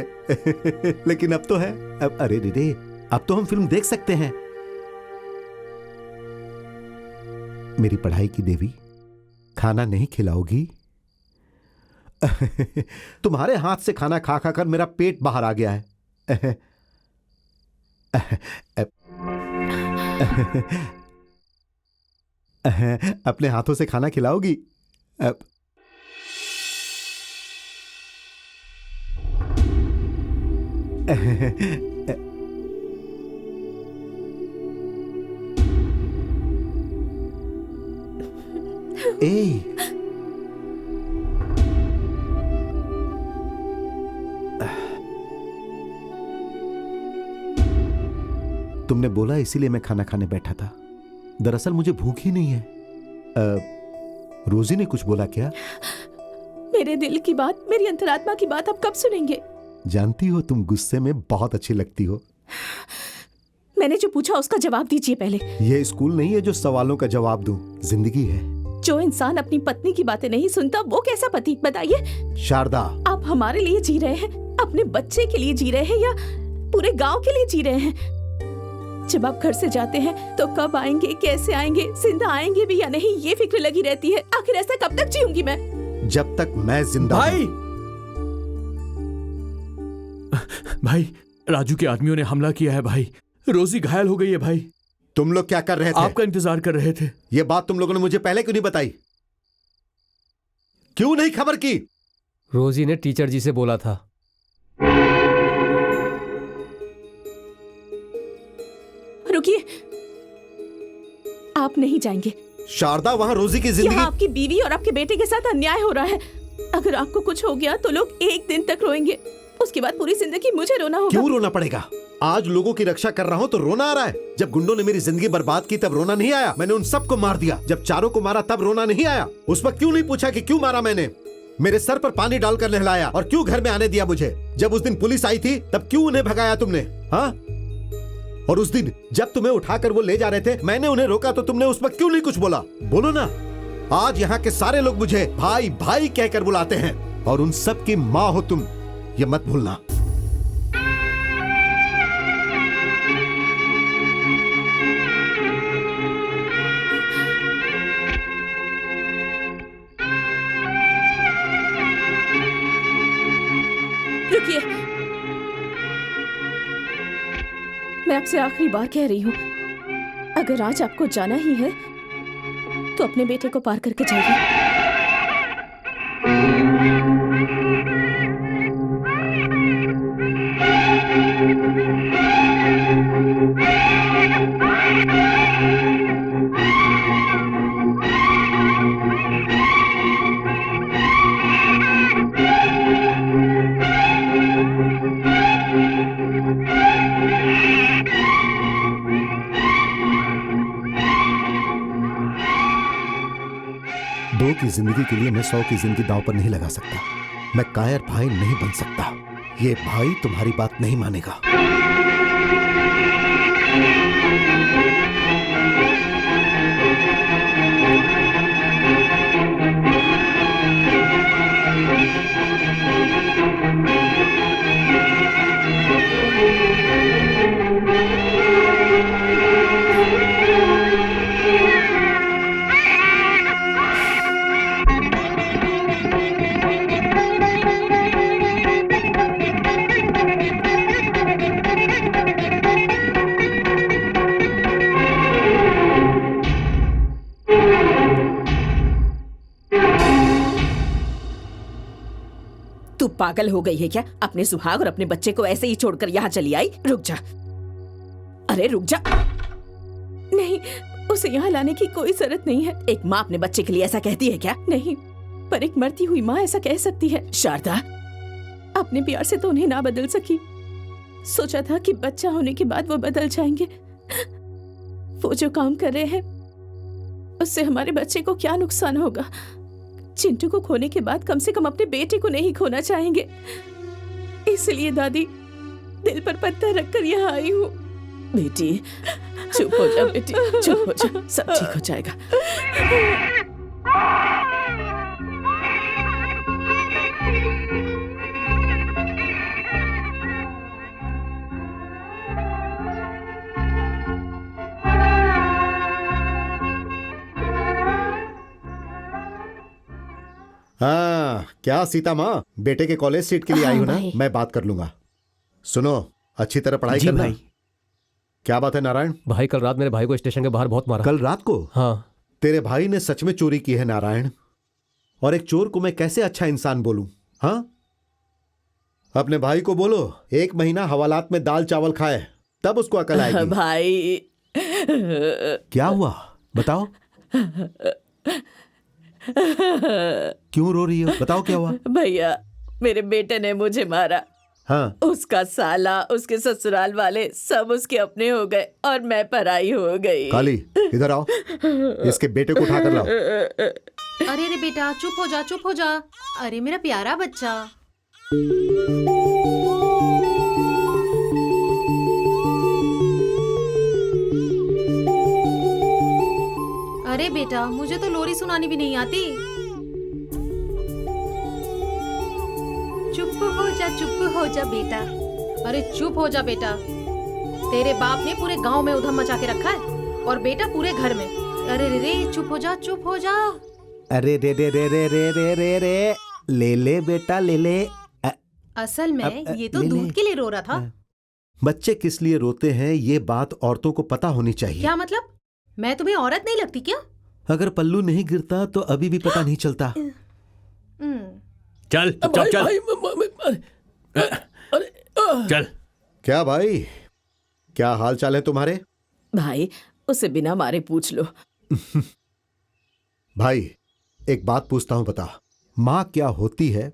लेकिन अब तो है। अब अरे रे, अब तो हम फिल्म देख सकते हैं। मेरी पढ़ाई की देवी, खाना नहीं खिलाओगी? तुम्हारे हाथ से खाना खा खा कर मेरा पेट बाहर आ गया है। अपने हाथों से खाना खिलाओगी? तुमने बोला इसीलिए मैं खाना खाने बैठा था। दरअसल मुझे भूख ही नहीं है। रोजी ने कुछ बोला क्या? मेरे दिल की बात, मेरी अंतरात्मा की बात आप कब सुनेंगे? जानती हो तुम गुस्से में बहुत अच्छी लगती हो। मैंने जो पूछा उसका जवाब दीजिए पहले। ये स्कूल नहीं है जो सवालों का जवाब दूं, जिंदगी है। जो इंसान अपनी पत्नी की बातें नहीं सुनता वो कैसा पति, बताइए। शारदा, आप हमारे लिए जी रहे हैं, अपने बच्चे के लिए जी रहे हैं या पूरे गांव के लिए जी रहे हैं? जब आप घर से जाते हैं तो कब आएंगे, कैसे आएंगे, जिंदा आएंगे भी या नहीं, ये फिक्र लगी रहती है। आखिर ऐसा कब तक जीऊंगी मैं? जब तक मैं जिंदा भाई भाई, राजू के आदमियों ने हमला किया है भाई। रोजी घायल हो गई है भाई। तुम लोग क्या कर रहे थे? आपका इंतजार कर रहे थे। ये बात तुम लोगों ने मुझे पहले क्यों नहीं बताई? क्यों नहीं खबर की? रोजी ने टीचर जी से बोला था। रुकिए, आप नहीं जाएंगे। शारदा, वहां रोजी की जिंदगी। यहाँ आपकी बीवी और आपके बेटे के साथ अन्याय हो रहा है। अगर आपको कुछ हो गया तो लोग एक दिन तक रोएंगे, उसके बाद पूरी जिंदगी मुझे रोना होगा। क्यों रोना पड़ेगा? आज लोगों की रक्षा कर रहा हूँ तो रोना आ रहा है। जब गुंडों ने मेरी जिंदगी बर्बाद की तब रोना नहीं आया। मैंने उन सबको मार दिया। जब चारों को मारा तब रोना नहीं आया। उस वक्त क्यों नहीं पूछा कि क्यों मारा मैंने? मेरे सर पर पानी डालकर नहलाया और क्यों घर में आने दिया मुझे? जब उस दिन पुलिस आई थी तब क्यों उन्हें भगाया तुमने? हाँ? और उस दिन जब तुम्हें उठाकर वो ले जा रहे थे, मैंने उन्हें रोका तो तुमने उस वक्त क्यों नहीं कुछ बोला? बोलो ना। आज यहाँ के सारे लोग मुझे भाई भाई कहकर बुलाते हैं और उन सब की माँ हो तुम, ये मत भूलना। रुकिए, मैं आपसे आखिरी बार कह रही हूँ, अगर आज आपको जाना ही है तो अपने बेटे को पार करके जाइए। दो की जिंदगी के लिए मैं 100 की जिंदगी दांव पर नहीं लगा सकता। मैं कायर भाई नहीं बन सकता। ये भाई तुम्हारी बात नहीं मानेगा। तू पागल हो गई है क्या? अपने सुहाग और अपने बच्चे को ऐसे ही छोड़कर यहाँ चली आई? रुक जा, अरे रुक जा। नहीं, उसे यहाँ लाने की कोई जरूरत नहीं है। एक माँ अपने बच्चे के लिए ऐसा कहती है क्या? नहीं, पर एक मरती हुई माँ ऐसा कह सकती है। शारदा, अपने प्यार से तो उन्हें ना बदल सकी। सोचा था कि बच्चा होने के बाद वो बदल जाएंगे। वो जो काम कर रहे हैं उससे हमारे बच्चे को क्या नुकसान होगा? चिंटू को खोने के बाद कम से कम अपने बेटे को नहीं खोना चाहेंगे। इसलिए दादी दिल पर पत्थर रखकर यहाँ आई हूँ। बेटी चुप हो जा, बेटी चुप हो जा, सब ठीक हो जाएगा। हाँ, क्या सीता माँ, बेटे के कॉलेज सीट के लिए आई हो ना? मैं बात कर लूंगा। सुनो, अच्छी तरह पढ़ाई करना। भाई। क्या बात है नारायण? भाई, कल रात मेरे भाई को स्टेशन के बाहर बहुत मारा। कल रात को? हाँ। तेरे भाई ने सच में चोरी की है नारायण, और एक चोर को मैं कैसे अच्छा इंसान बोलूं? हाँ, अपने भाई को बोलो 1 महीना हवालात में दाल चावल खाए, तब उसको अकल आएगी। भाई क्या हुआ बताओ? क्यों रो रही हो? बताओ क्या हुआ? भैया, मेरे बेटे ने मुझे मारा। हाँ। उसका साला, उसके ससुराल वाले सब उसके अपने हो गए और मैं पराई हो गई। काली, इधर आओ, इसके बेटे को उठा कर लाओ। अरे रे बेटा, चुप हो जा, चुप हो जा। अरे मेरा प्यारा बच्चा। बेटा, मुझे तो लोरी सुनानी भी नहीं आती। चुप हो जा बेटा। अरे चुप हो जा बेटा, तेरे बाप ने पूरे गांव में उधम मचा के रखा है और बेटा पूरे घर में। अरे रे चुप हो जा। अरे रे रे रे रे रे रे रे रे, ले बेटा ले। असल में ये तो दूध के लिए रो रहा था। बच्चे किस लिए रोते हैं ये बात औरतों को पता होनी चाहिए। क्या मतलब? मैं तुम्हें औरत नहीं लगती क्या? अगर पल्लू नहीं गिरता तो अभी भी पता नहीं चलता। चल चल। क्या भाई, क्या हाल चाल है तुम्हारे? भाई उसे बिना मारे पूछ लो। भाई एक बात पूछता हूं, बता, माँ क्या होती है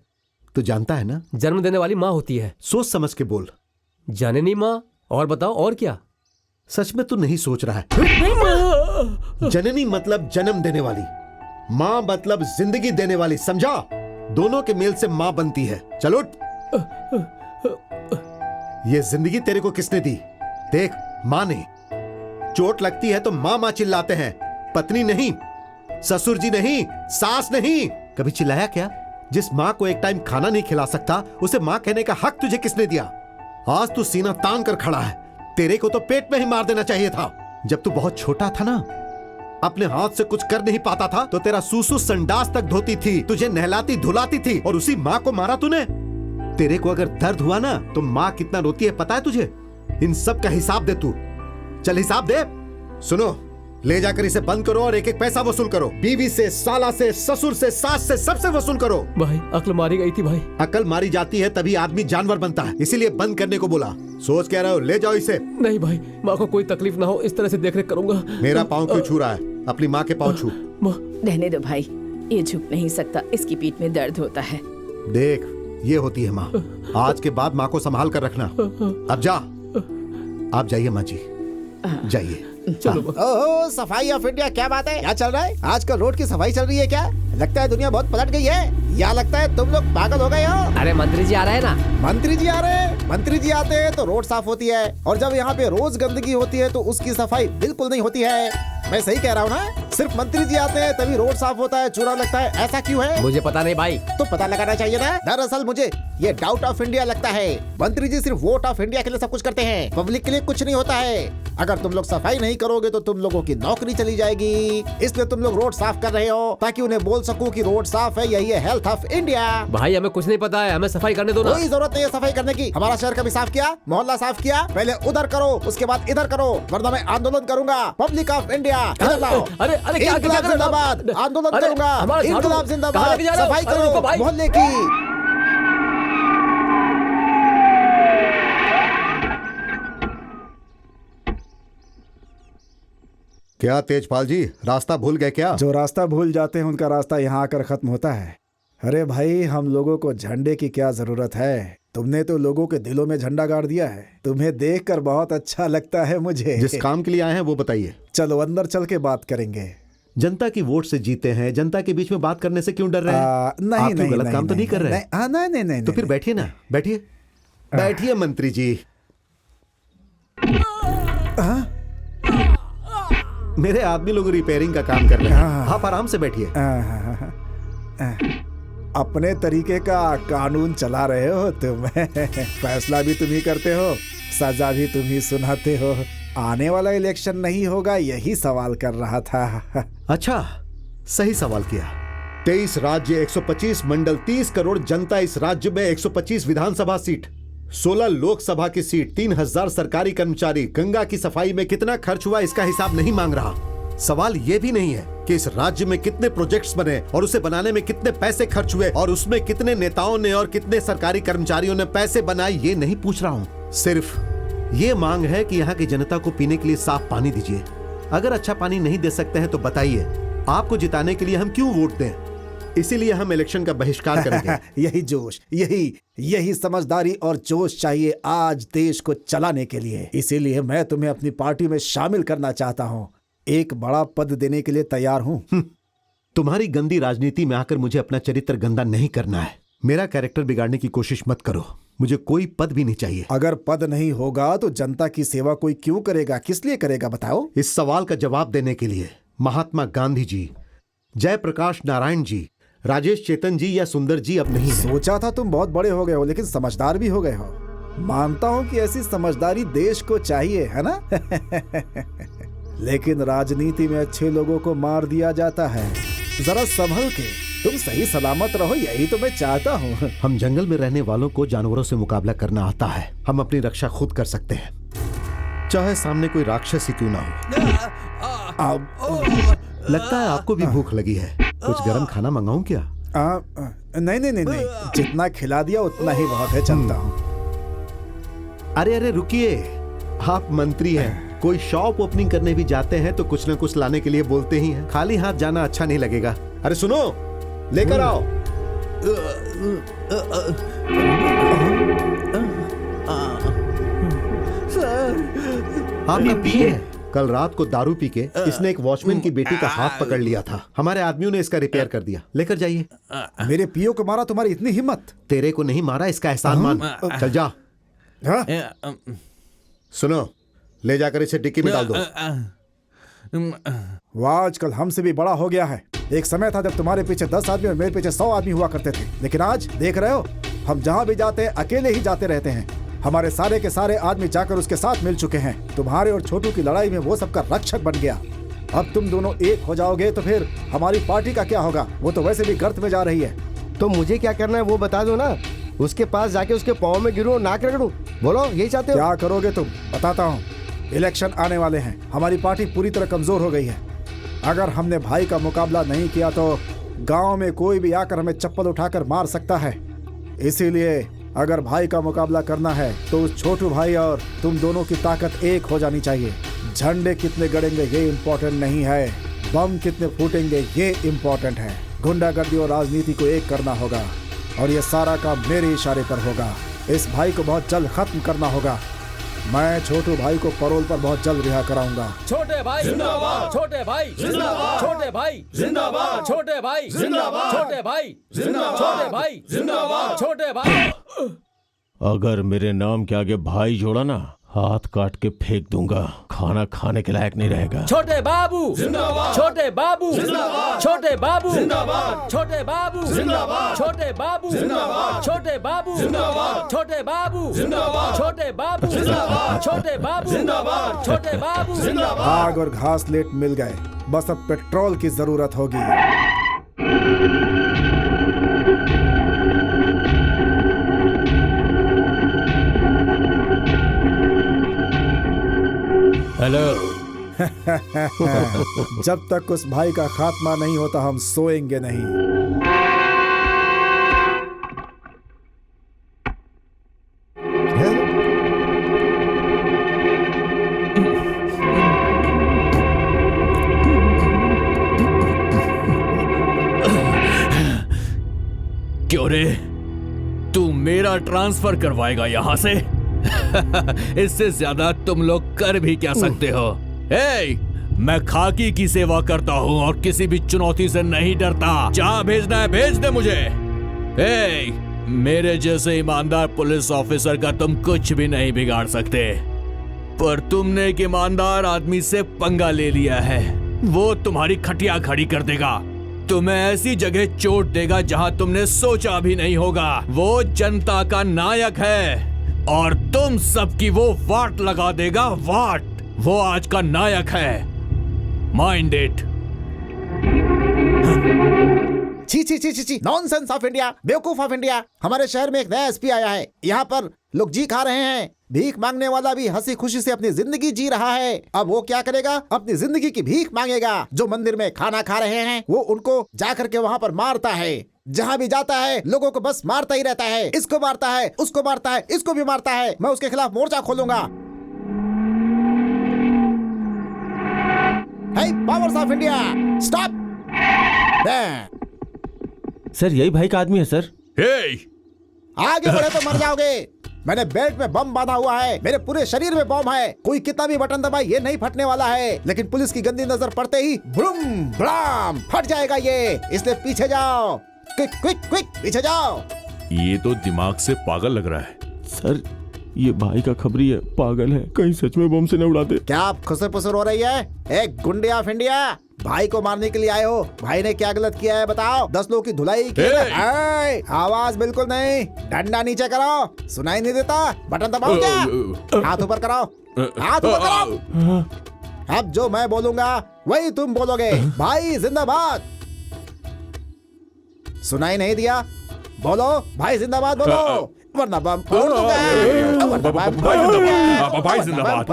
तू जानता है ना? जन्म देने वाली माँ होती है। सोच समझ के बोल। जननी माँ। और बताओ और क्या? सच में तू नहीं सोच रहा है। जननी मतलब जन्म देने वाली, माँ मतलब जिंदगी देने वाली, समझा? दोनों के मेल से माँ बनती है। चलो ये जिंदगी तेरे को किसने दी? देख, माँ ने। चोट लगती है तो माँ माँ चिल्लाते हैं, पत्नी नहीं, ससुर जी नहीं, सास नहीं। कभी चिल्लाया क्या? जिस माँ को एक टाइम खाना नहीं खिला सकता उसे माँ कहने का हक तुझे किसने दिया? आज तू सीना तान कर खड़ा है, तेरे को तो पेट में ही मार देना चाहिए था। जब तू बहुत छोटा था ना, अपने हाथ से कुछ कर नहीं पाता था तो तेरा सूसू संडास तक धोती थी, तुझे नहलाती धुलाती थी और उसी माँ को मारा तूने। तेरे को अगर दर्द हुआ ना तो माँ कितना रोती है पता है तुझे? इन सब का हिसाब दे तू। चल हिसाब दे। सुनो, ले जाकर इसे बंद करो और एक एक पैसा वसूल करो। बीवी से, साला से, ससुर से, सास से, सबसे वसूल करो। भाई अक्ल मारी गई थी भाई। अकल मारी जाती है तभी आदमी जानवर बनता है, इसीलिए बंद करने को बोला। सोच क्या रहे हो? ले जाओ इसे। नहीं भाई, माँ को कोई तकलीफ ना हो इस तरह से देखरेख करूंगा। मेरा पाँव क्यों छू रहा है? अपनी माँ के पाँव छू। रहने दो भाई, ये झुक नहीं सकता, इसकी पीठ में दर्द होता है। देख, ये होती है माँ। आज के बाद माँ को संभाल कर रखना। अब जा, आप जाइए माँ जी, जाइए। ओहो, सफाई ऑफ इंडिया, क्या बात है? क्या चल रहा है? आजकल रोड की सफाई चल रही है क्या? लगता है दुनिया बहुत पलट गई है, या लगता है तुम लोग पागल हो गए हो? अरे मंत्री जी आ रहे हैं ना। मंत्री जी आ रहे हैं? मंत्री जी आते हैं तो रोड साफ होती है, और जब यहाँ पे रोज गंदगी होती है तो उसकी सफाई बिल्कुल नहीं होती है। मैं सही कह रहा हूँ ना? सिर्फ मंत्री जी आते हैं तभी रोड साफ होता है, चूड़ा लगता है, ऐसा क्यों है? मुझे पता नहीं भाई। तो पता लगाना चाहिए ना। दरअसल मुझे ये डाउट ऑफ इंडिया लगता है। मंत्री जी सिर्फ वोट ऑफ इंडिया के लिए सब कुछ करते हैं, पब्लिक के लिए कुछ नहीं होता है। अगर तुम लोग सफाई नहीं करोगे तो तुम लोगों की नौकरी चली जाएगी, इसलिए तुम लोग रोड साफ कर रहे हो ताकि उन्हें बोल सकूं कि रोड साफ है, यही है हेल्थ ऑफ इंडिया। भाई हमें कुछ नहीं पता है, हमें सफाई करने दो ना। कोई जरूरत नहीं है सफाई करने की। हमारा शहर कभी साफ किया? मोहल्ला साफ किया? पहले उधर करो, उसके बाद इधर करो, वरना मैं आंदोलन करूंगा। पब्लिक ऑफ इंडिया, इधर लाओ। अरे क्या जिंदाबाद, आंदोलन करूंगा। इंकलाब जिंदाबाद, सफाई करो मोहल्ले की। क्या तेजपाल जी, रास्ता भूल गए क्या? जो रास्ता भूल जाते हैं उनका रास्ता यहाँ आकर खत्म होता है। अरे भाई, हम लोगों को झंडे की क्या जरूरत है? तुमने तो लोगों के दिलों में झंडा गाड़ दिया है। तुम्हें देखकर बहुत अच्छा लगता है मुझे। जिस काम के लिए आए हैं वो बताइए। चलो अंदर चल के बात करेंगे। जनता की वोट से जीते हैं, जनता के बीच में बात करने से क्यों डर रहे हैं? नहीं नहीं, गलत काम तो नहीं कर रहे? नहीं। तो फिर बैठिए ना, बैठिए बैठिए मंत्री जी। मेरे आदमी लोग रिपेयरिंग का काम कर रहे हैं, आप आराम से बैठिए। अपने तरीके का कानून चला रहे हो तुम। फैसला भी तुम ही करते हो, सजा भी तुम ही सुनाते हो। आने वाला इलेक्शन नहीं होगा, यही सवाल कर रहा था। अच्छा, सही सवाल किया। 23 राज्य, 125 मंडल, 30 करोड़ जनता, इस राज्य में 125 विधानसभा सीट, 16 लोकसभा की सीट, 3000 सरकारी कर्मचारी। गंगा की सफाई में कितना खर्च हुआ इसका हिसाब नहीं मांग रहा। सवाल यह भी नहीं है कि इस राज्य में कितने प्रोजेक्ट्स बने और उसे बनाने में कितने पैसे खर्च हुए और उसमें कितने नेताओं ने और कितने सरकारी कर्मचारियों ने पैसे बनाए, ये नहीं पूछ रहा हूँ। सिर्फ ये मांग है कि यहाँ की जनता को पीने के लिए साफ पानी दीजिए। अगर अच्छा पानी नहीं दे सकते हैं तो बताइए, आपको जिताने के लिए हम क्यों वोट दें? इसीलिए हम इलेक्शन का बहिष्कार करेंगे। यही जोश, यही समझदारी और जोश चाहिए आज देश को चलाने के लिए। इसीलिए मैं तुम्हें अपनी पार्टी में शामिल करना चाहता हूँ। एक बड़ा पद देने के लिए तैयार हूँ। तुम्हारी गंदी राजनीति में आकर मुझे अपना चरित्र गंदा नहीं करना है। मेरा कैरेक्टर बिगाड़ने की कोशिश मत करो। मुझे कोई पद भी नहीं चाहिए। अगर पद नहीं होगा तो जनता की सेवा कोई क्यों करेगा? किस लिए करेगा बताओ? इस सवाल का जवाब देने के लिए महात्मा गांधी जी, जयप्रकाश नारायण जी, राजेश चेतन जी या सुंदर जी अब नहीं है। सोचा था तुम बहुत बड़े हो गए हो, लेकिन समझदार भी हो गए हो। मानता हूं कि ऐसी समझदारी देश को चाहिए, है ना? लेकिन राजनीति में अच्छे लोगों को मार दिया जाता है। जरा संभल के, तुम सही सलामत रहो, यही तो मैं चाहता हूँ। हम जंगल में रहने वालों को जानवरों से मुकाबला करना आता है। हम अपनी रक्षा खुद कर सकते हैं, चाहे सामने कोई राक्षस ही क्यों ना हो। लगता है आपको भी भूख लगी है, कुछ गर्म खाना मंगाऊं क्या? नहीं, जितना खिला दिया उतना ही बहुत है, चलता हूँ। अरे रुकिए, आप मंत्री हैं, कोई शॉप ओपनिंग करने भी जाते हैं तो कुछ न कुछ लाने के लिए बोलते ही हैं। खाली हाथ जाना अच्छा नहीं लगेगा। अरे सुनो, लेकर आओ। आपने पिए? कल रात को दारू पी के इसने एक वॉचमैन की बेटी का हाथ पकड़ लिया था। हमारे आदमियों ने इसका रिपेयर कर दिया। लेकर जाइए। मेरे पियो को मारा, तुम्हारी इतनी हिम्मत? तेरे को नहीं मारा, इसका एहसान मान। चल जा। सुनो, ले जाकर इसे डिक्की में डाल दो। वो आजकल हमसे भी बड़ा हो गया है। एक समय था जब तुम्हारे पीछे 10 आदमी और मेरे पीछे 100 आदमी हुआ करते थे, लेकिन आज देख रहे हो, हम जहाँ भी जाते हैं अकेले ही जाते रहते हैं। हमारे सारे के सारे आदमी जाकर उसके साथ मिल चुके हैं। तुम्हारे और छोटू की लड़ाई में वो सबका रक्षक बन गया। अब तुम दोनों एक हो जाओगे तो फिर हमारी पार्टी का क्या होगा? वो तो वैसे भी गर्त में जा रही है। तो मुझे क्या करना है वो बता दो ना। उसके पास जाके उसके पाँव में गिरूं, नाक रगड़ूं? बोलो, यही चाहते हो? क्या करोगे तुम? बताता हूँ। इलेक्शन आने वाले हैं, हमारी पार्टी पूरी तरह कमजोर हो गई है। अगर हमने भाई का मुकाबला नहीं किया तो गांव में कोई भी आकर हमें चप्पल उठाकर मार सकता है। इसीलिए अगर भाई का मुकाबला करना है तो उस छोटू भाई और तुम दोनों की ताकत एक हो जानी चाहिए। झंडे कितने गड़ेंगे ये इम्पोर्टेंट नहीं है, बम कितने फूटेंगे ये इम्पोर्टेंट है। गुंडागर्दी और राजनीति को एक करना होगा और ये सारा काम मेरे इशारे पर होगा। इस भाई को बहुत जल्द खत्म करना होगा। मैं छोटू भाई को पैरोल पर बहुत जल्द रिहा कराऊंगा। छोटे भाई जिंदाबाद, छोटे भाई जिंदाबाद, छोटे भाई जिंदाबाद, छोटे भाई जिंदाबाद, छोटे भाई जिंदाबाद, छोटे भाई जिंदाबाद, छोटे भाई। अगर मेरे नाम के आगे भाई जोड़ा ना, हाथ काट के फेंक दूंगा। खाना खाने के लायक नहीं रहेगा। छोटे बाबू जिंदाबाद, छोटे बाबू जिंदाबाद, छोटे बाबू जिंदाबाद, छोटे बाबू जिंदाबाद, छोटे बाबू जिंदाबाद, छोटे बाबू जिंदाबाद, छोटे बाबू जिंदाबाद, छोटे बाबू जिंदाबाद, छोटे बाबू जिंदाबाद, छोटे बाबू जिंदाबाद। आग और घास लेट मिल गए, बस अब पेट्रोल की जरूरत होगी। हेलो। जब तक उस भाई का खात्मा नहीं होता हम सोएंगे नहीं। क्यों रे, तू मेरा ट्रांसफर करवाएगा यहाँ से? इससे ज्यादा तुम लोग कर भी क्या सकते हो? मैं खाकी की सेवा करता हूँ और किसी भी चुनौती से नहीं डरता। जहाँ भेजना है भेज दे मुझे। मेरे जैसे ईमानदार पुलिस ऑफिसर का तुम कुछ भी नहीं बिगाड़ सकते, पर तुमने एक ईमानदार आदमी से पंगा ले लिया है। वो तुम्हारी खटिया खड़ी कर देगा, तुम्हें ऐसी जगह चोट देगा जहां तुमने सोचा भी नहीं होगा। वो जनता का नायक है और तुम सबकी वो वाट लगा देगा। वाट, वो आज का नायक है। Mind it. छी छी छी छी छी, नॉनसेंस ऑफ इंडिया, बेवकूफ ऑफ इंडिया। हमारे शहर में एक नया एसपी आया है। यहाँ पर लोग जी खा रहे हैं। भीख मांगने वाला भी हंसी खुशी से अपनी जिंदगी जी रहा है। अब वो क्या करेगा? अपनी जिंदगी की भीख मांगेगा। जो मंदिर में खाना खा रहे हैं वो उनको जाकर के वहाँ पर मारता है। जहाँ भी जाता है लोगों को बस मारता ही रहता है। इसको मारता है, उसको मारता है, इसको भी मारता है। मैं उसके खिलाफ मोर्चा खोलूंगा। हे powers of India, stop! Sir, यही भाई का आदमी है सर। आगे बढ़े तो मर जाओगे। मैंने बेल्ट में बम बांधा हुआ है, मेरे पूरे शरीर में बम है। कोई कितना भी बटन दबाए ये नहीं फटने वाला है, लेकिन पुलिस की गंदी नजर पड़ते ही ब्रूम ब्राम फट जाएगा ये। इसलिए पीछे जाओ, क्विक क्विक क्विक, पीछे जाओ। ये तो दिमाग से पागल लग रहा है। सर, ये भाई का खबरी है, पागल है, कहीं सच में बम से न उड़ा दे। क्या आप खुसर पुसर हो रही है? एक गुंडे ऑफ इंडिया, भाई को मारने के लिए आए हो? भाई ने क्या गलत किया है बताओ? 10 लोगों की धुलाई की है। आवाज बिल्कुल नहीं, डंडा नीचे करो, सुनाई नहीं देता? बटन दबाओ क्या? हाथ ऊपर कराओ, हाथ ऊपर कराओ। अब जो मैं बोलूंगा वही तुम बोलोगे। भाई जिंदाबाद। सुनाई नहीं दिया? बोलो भाई जिंदाबाद बोलो, वरना बम फोड़ दूंगा। भाई जिंदाबाद,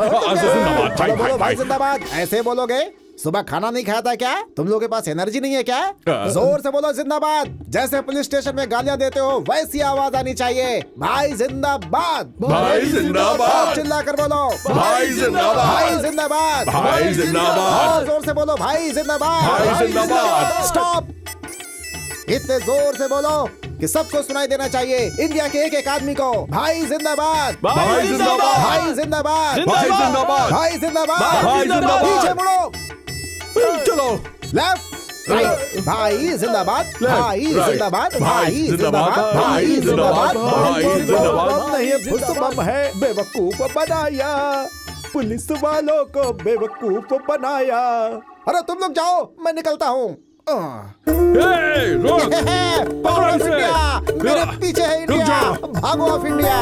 चलो बोलो भाई जिंदाबाद। ऐसे बोलोगे? सुबह खाना नहीं खाया था क्या? तुम लोगों के पास एनर्जी नहीं है क्या? जोर से बोलो जिंदाबाद। जैसे पुलिस स्टेशन में गालियां देते हो वैसी आवाज आनी चाहिए। भाई जिंदाबाद, भाई जिंदाबाद। चिल्ला कर बोलो भाई जिंदाबाद, भाई जिंदाबाद, भाई जिंदाबाद। और जोर से बोलो भाई जिंदाबाद, भाई जिंदाबाद। स्टॉप। इतने जोर से बोलो कि सबको सुनाई देना चाहिए, इंडिया के एक एक आदमी को। भाई जिंदाबाद, भाई जिंदाबाद, भाई जिंदाबाद, भाई जिंदाबाद, भाई जिंदाबाद, भाई जिंदाबाद। पीछे मुड़ो, चलो लेफ्ट राइट। भाई जिंदाबाद, भाई जिंदाबाद, भाई जिंदाबाद, भाई जिंदाबाद, भाई जिंदाबाद। नहीं बम है, बेवकूफ बनाया, पुलिस वालों को बेवकूफ बनाया। अरे तुम लोग जाओ, मैं निकलता हूँ। पकड़ो इंडिया, मेरे पीछे है इंडिया, भागो ऑफ इंडिया।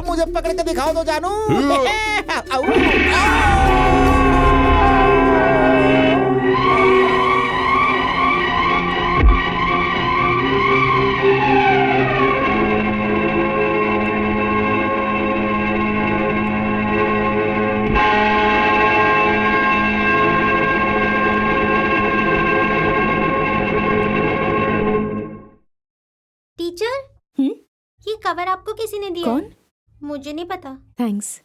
मुझे पकड़ के दिखाओ तो जानू। टीचर, ये कवर आपको किसी ने दिया? कौन? मुझे नहीं पता। थैंक्स।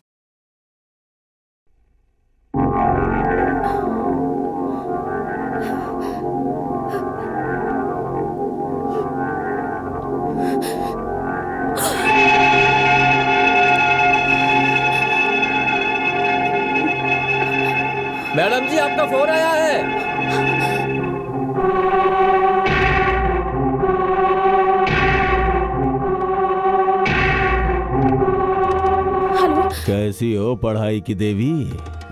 मैडम जी आपका फोन आया है। कैसी हो पढ़ाई की देवी?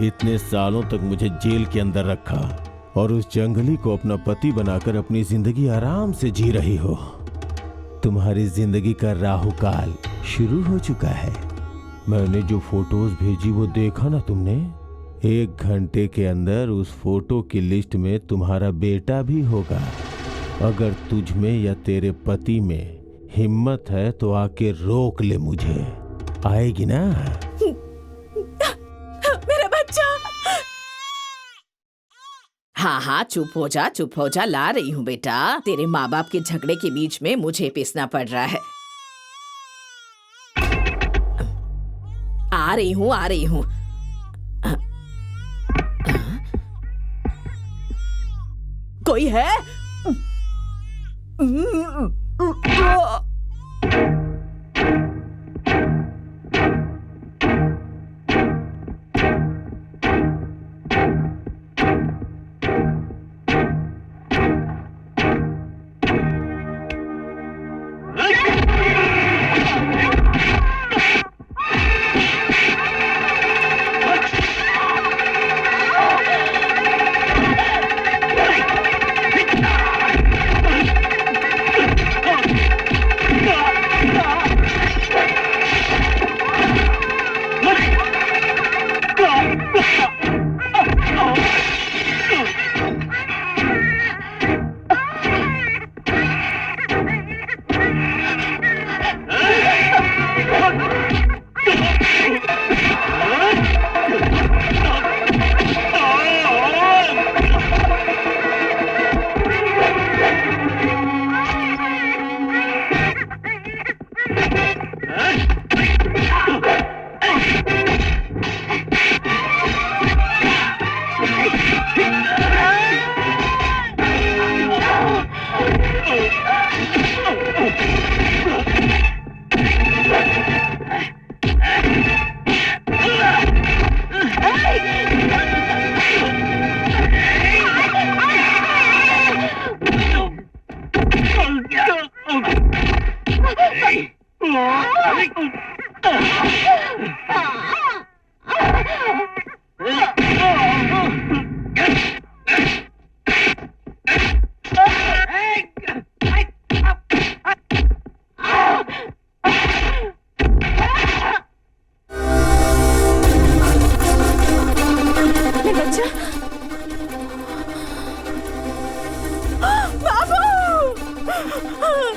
इतने सालों तक मुझे जेल के अंदर रखा और उस जंगली को अपना पति बनाकर अपनी जिंदगी आराम से जी रही हो। तुम्हारी जिंदगी का राहुकाल शुरू हो चुका है। मैंने जो फोटोज भेजी वो देखा ना तुमने? 1 घंटे के अंदर उस फोटो की लिस्ट में तुम्हारा बेटा भी होगा। अगर तुझ में या तेरे पति में हिम्मत है तो आके रोक ले मुझे। आएगी ना? मेरा बच्चा। हाँ हाँ चुप हो जा, चुप हो जा, ला रही हूँ बेटा। तेरे माँ बाप के झगड़े के बीच में मुझे पिसना पड़ रहा है। आ रही हूँ, आ रही हूँ। कोई है?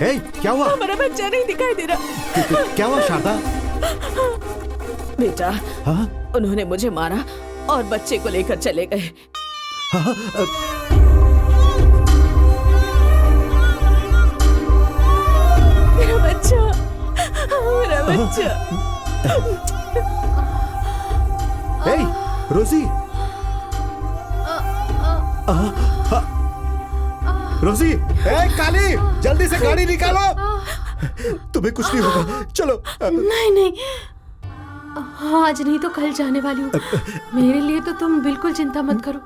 हे, क्या हुआ? हमारा बच्चा नहीं दिखाई दे रहा। क्या हुआ शारदा? बेटा, हाँ? उन्होंने मुझे मारा और बच्चे को लेकर चले गए। हाँ, मेरा बच्चा, मेरा बच्चा। हे, रोजी, रोजी, ए काली, जल्दी से गाड़ी निकालो। तुम्हें कुछ नहीं होगा, चलो। नहीं नहीं, आज नहीं तो कल जाने वाली हूँ। मेरे लिए तो तुम बिल्कुल चिंता मत करो।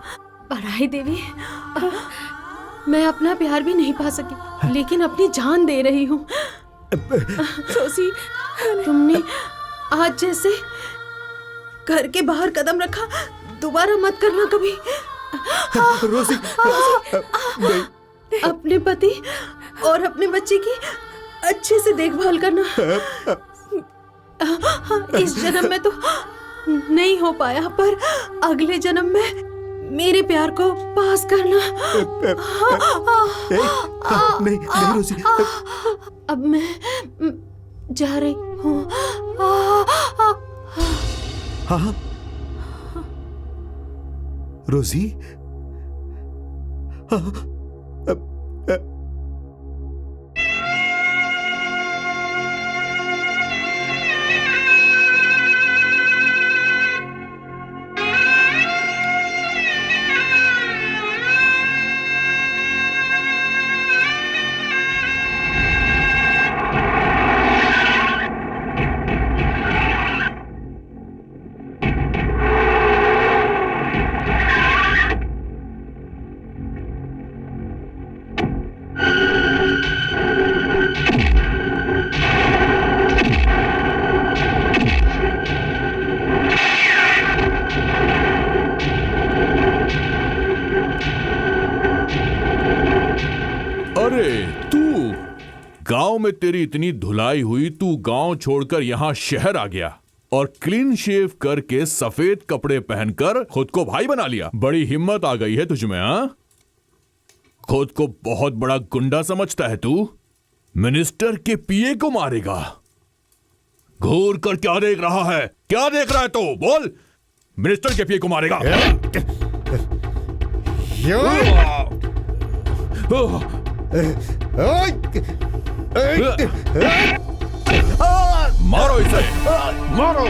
पढ़ाई देवी, मैं अपना प्यार भी नहीं पा सकी, लेकिन अपनी जान दे रही हूँ। रोजी, तुमने आज जैसे घर के बाहर कदम रखा, दोबारा मत करना कभी। रोजी, नहीं। अपने पति और अपने बच्चे की अच्छे से देखभाल करना। इस जन्म में तो नहीं हो पाया, पर अगले जन्म में मेरे प्यार को पास करना। नहीं नहीं रोजी, अब मैं जा रही हूँ। हाँ रोजी, गांव में तेरी इतनी धुलाई हुई, तू गांव छोड़कर यहां शहर आ गया और क्लीन शेव करके सफेद कपड़े पहनकर खुद को भाई बना लिया। बड़ी हिम्मत आ गई है तुझमें, हाँ? खुद को बहुत बड़ा गुंडा समझता है तू? मिनिस्टर के पीए को मारेगा? घूर कर क्या देख रहा है? क्या देख रहा है तू? बोल। मिनिस्टर के पीए को मारेगा? मारो इसे, मारो।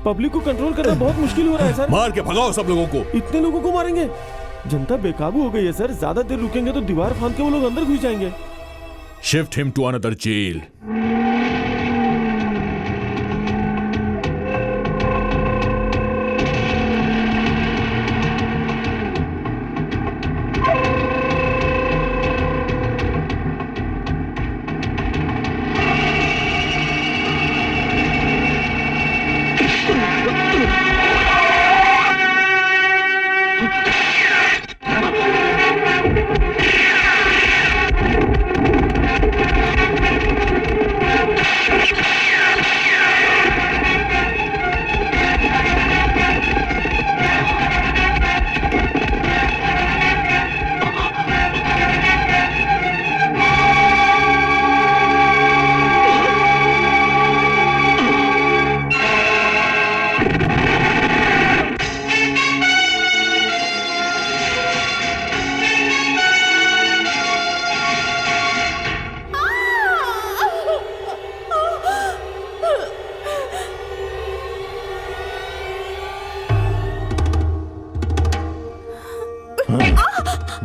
पब्लिक को कंट्रोल करना बहुत मुश्किल हो रहा है सर। मार के भगाओ सब लोगों को। इतने लोगों को मारेंगे? जनता बेकाबू हो गई है सर। ज्यादा देर रुकेंगे तो दीवार फांद के वो लोग अंदर घुस जाएंगे। Shift him to another jail.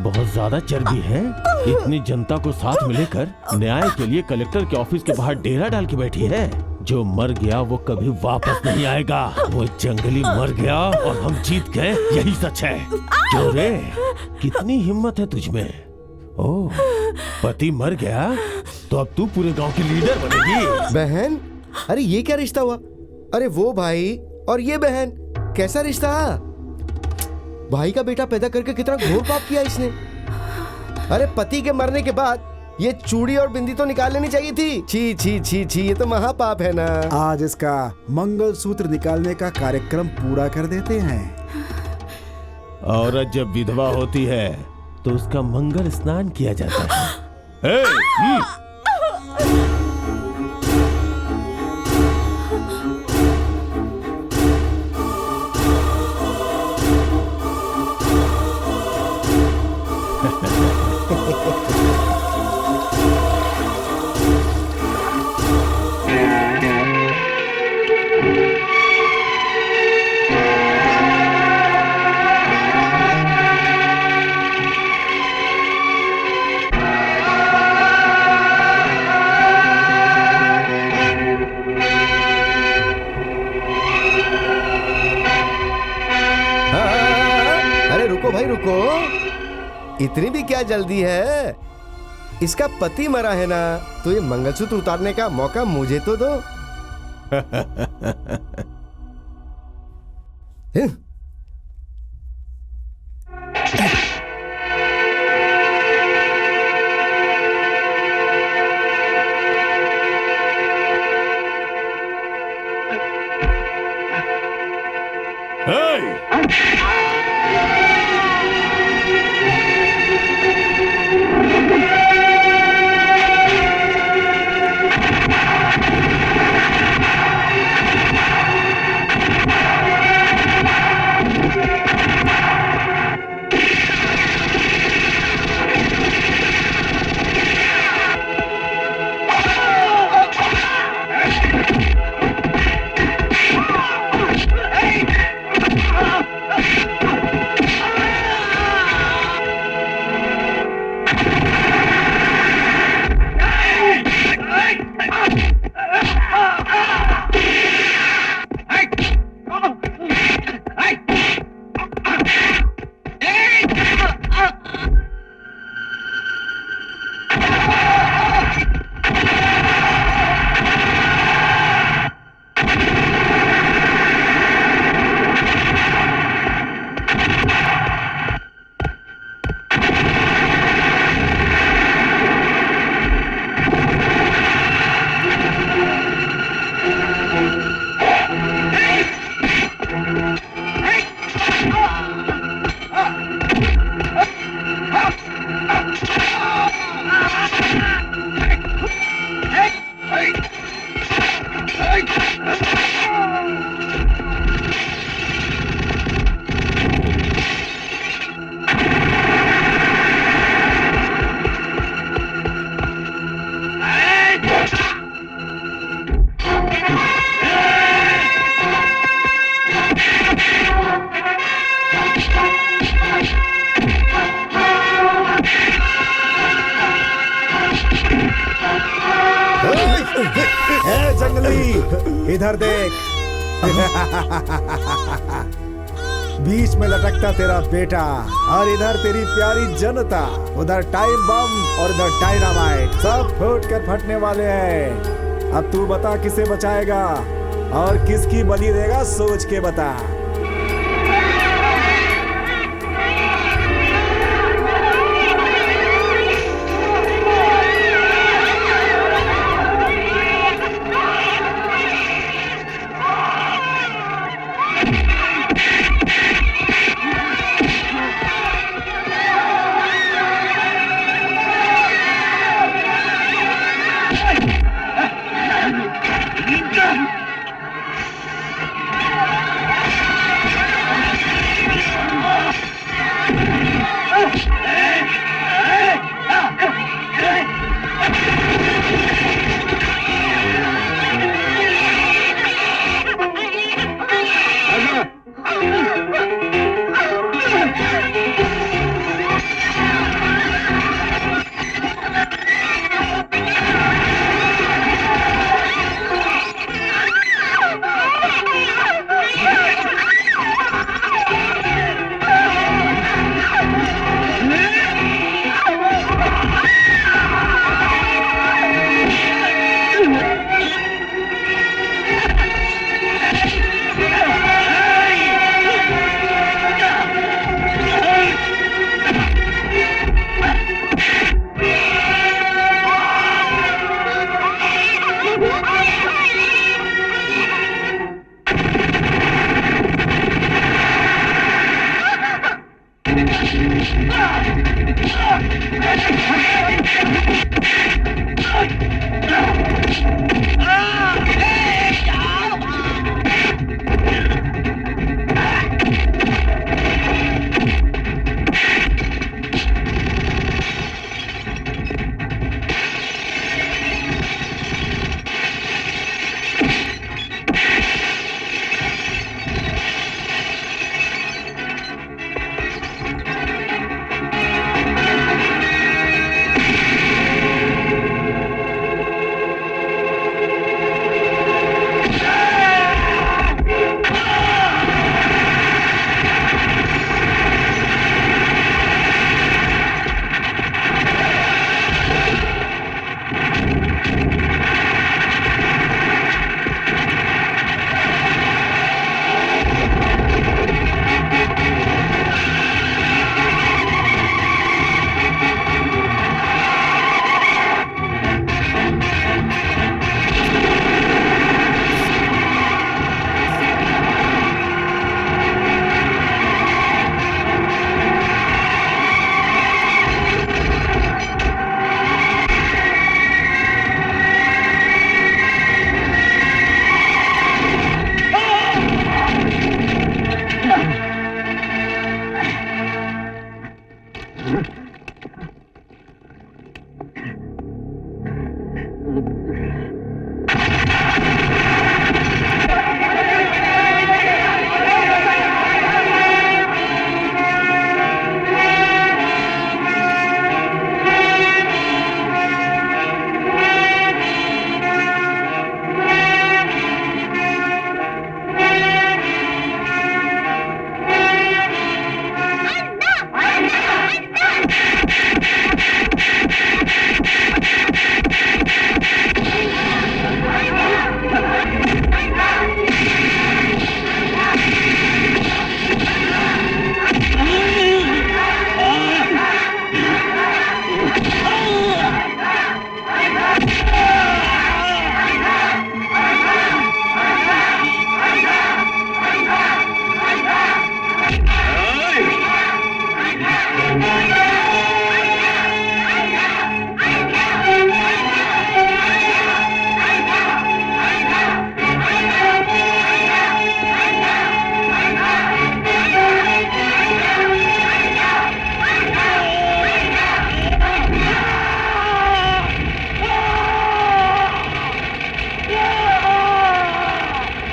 बहुत ज्यादा चर्बी है। इतनी जनता को साथ में लेकर न्याय के लिए कलेक्टर के ऑफिस के बाहर डेरा डाल के बैठी है। जो मर गया वो कभी वापस नहीं आएगा। वो जंगली मर गया और हम जीत गए, यही सच है। जोरे, कितनी हिम्मत है तुझमें। ओह, पति मर गया तो अब तू पूरे गांव की लीडर बनेगी। बहन, अरे ये क्या रिश्ता हुआ? अरे वो भाई और ये बहन, कैसा रिश्ता? भाई का बेटा पैदा करके कितना घोर पाप किया इसने। अरे पति के मरने के बाद ये चूड़ी और बिंदी तो निकाल लेनी चाहिए थी। छी छी छी छी, ये तो महापाप है ना। आज इसका मंगलसूत्र निकालने का कार्यक्रम पूरा कर देते हैं। औरत जब विधवा होती है तो उसका मंगल स्नान किया जाता है। इतनी भी क्या जल्दी है? इसका पति मरा है ना, तो ये मंगलसूत्र उतारने का मौका मुझे तो दो। जंगली, इधर देख। बीच में लटकता तेरा बेटा और इधर तेरी प्यारी जनता, उधर टाइम बम और इधर डायनामाइट, सब फूट कर फटने वाले हैं। अब तू बता किसे बचाएगा और किसकी बलि देगा, सोच के बता।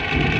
है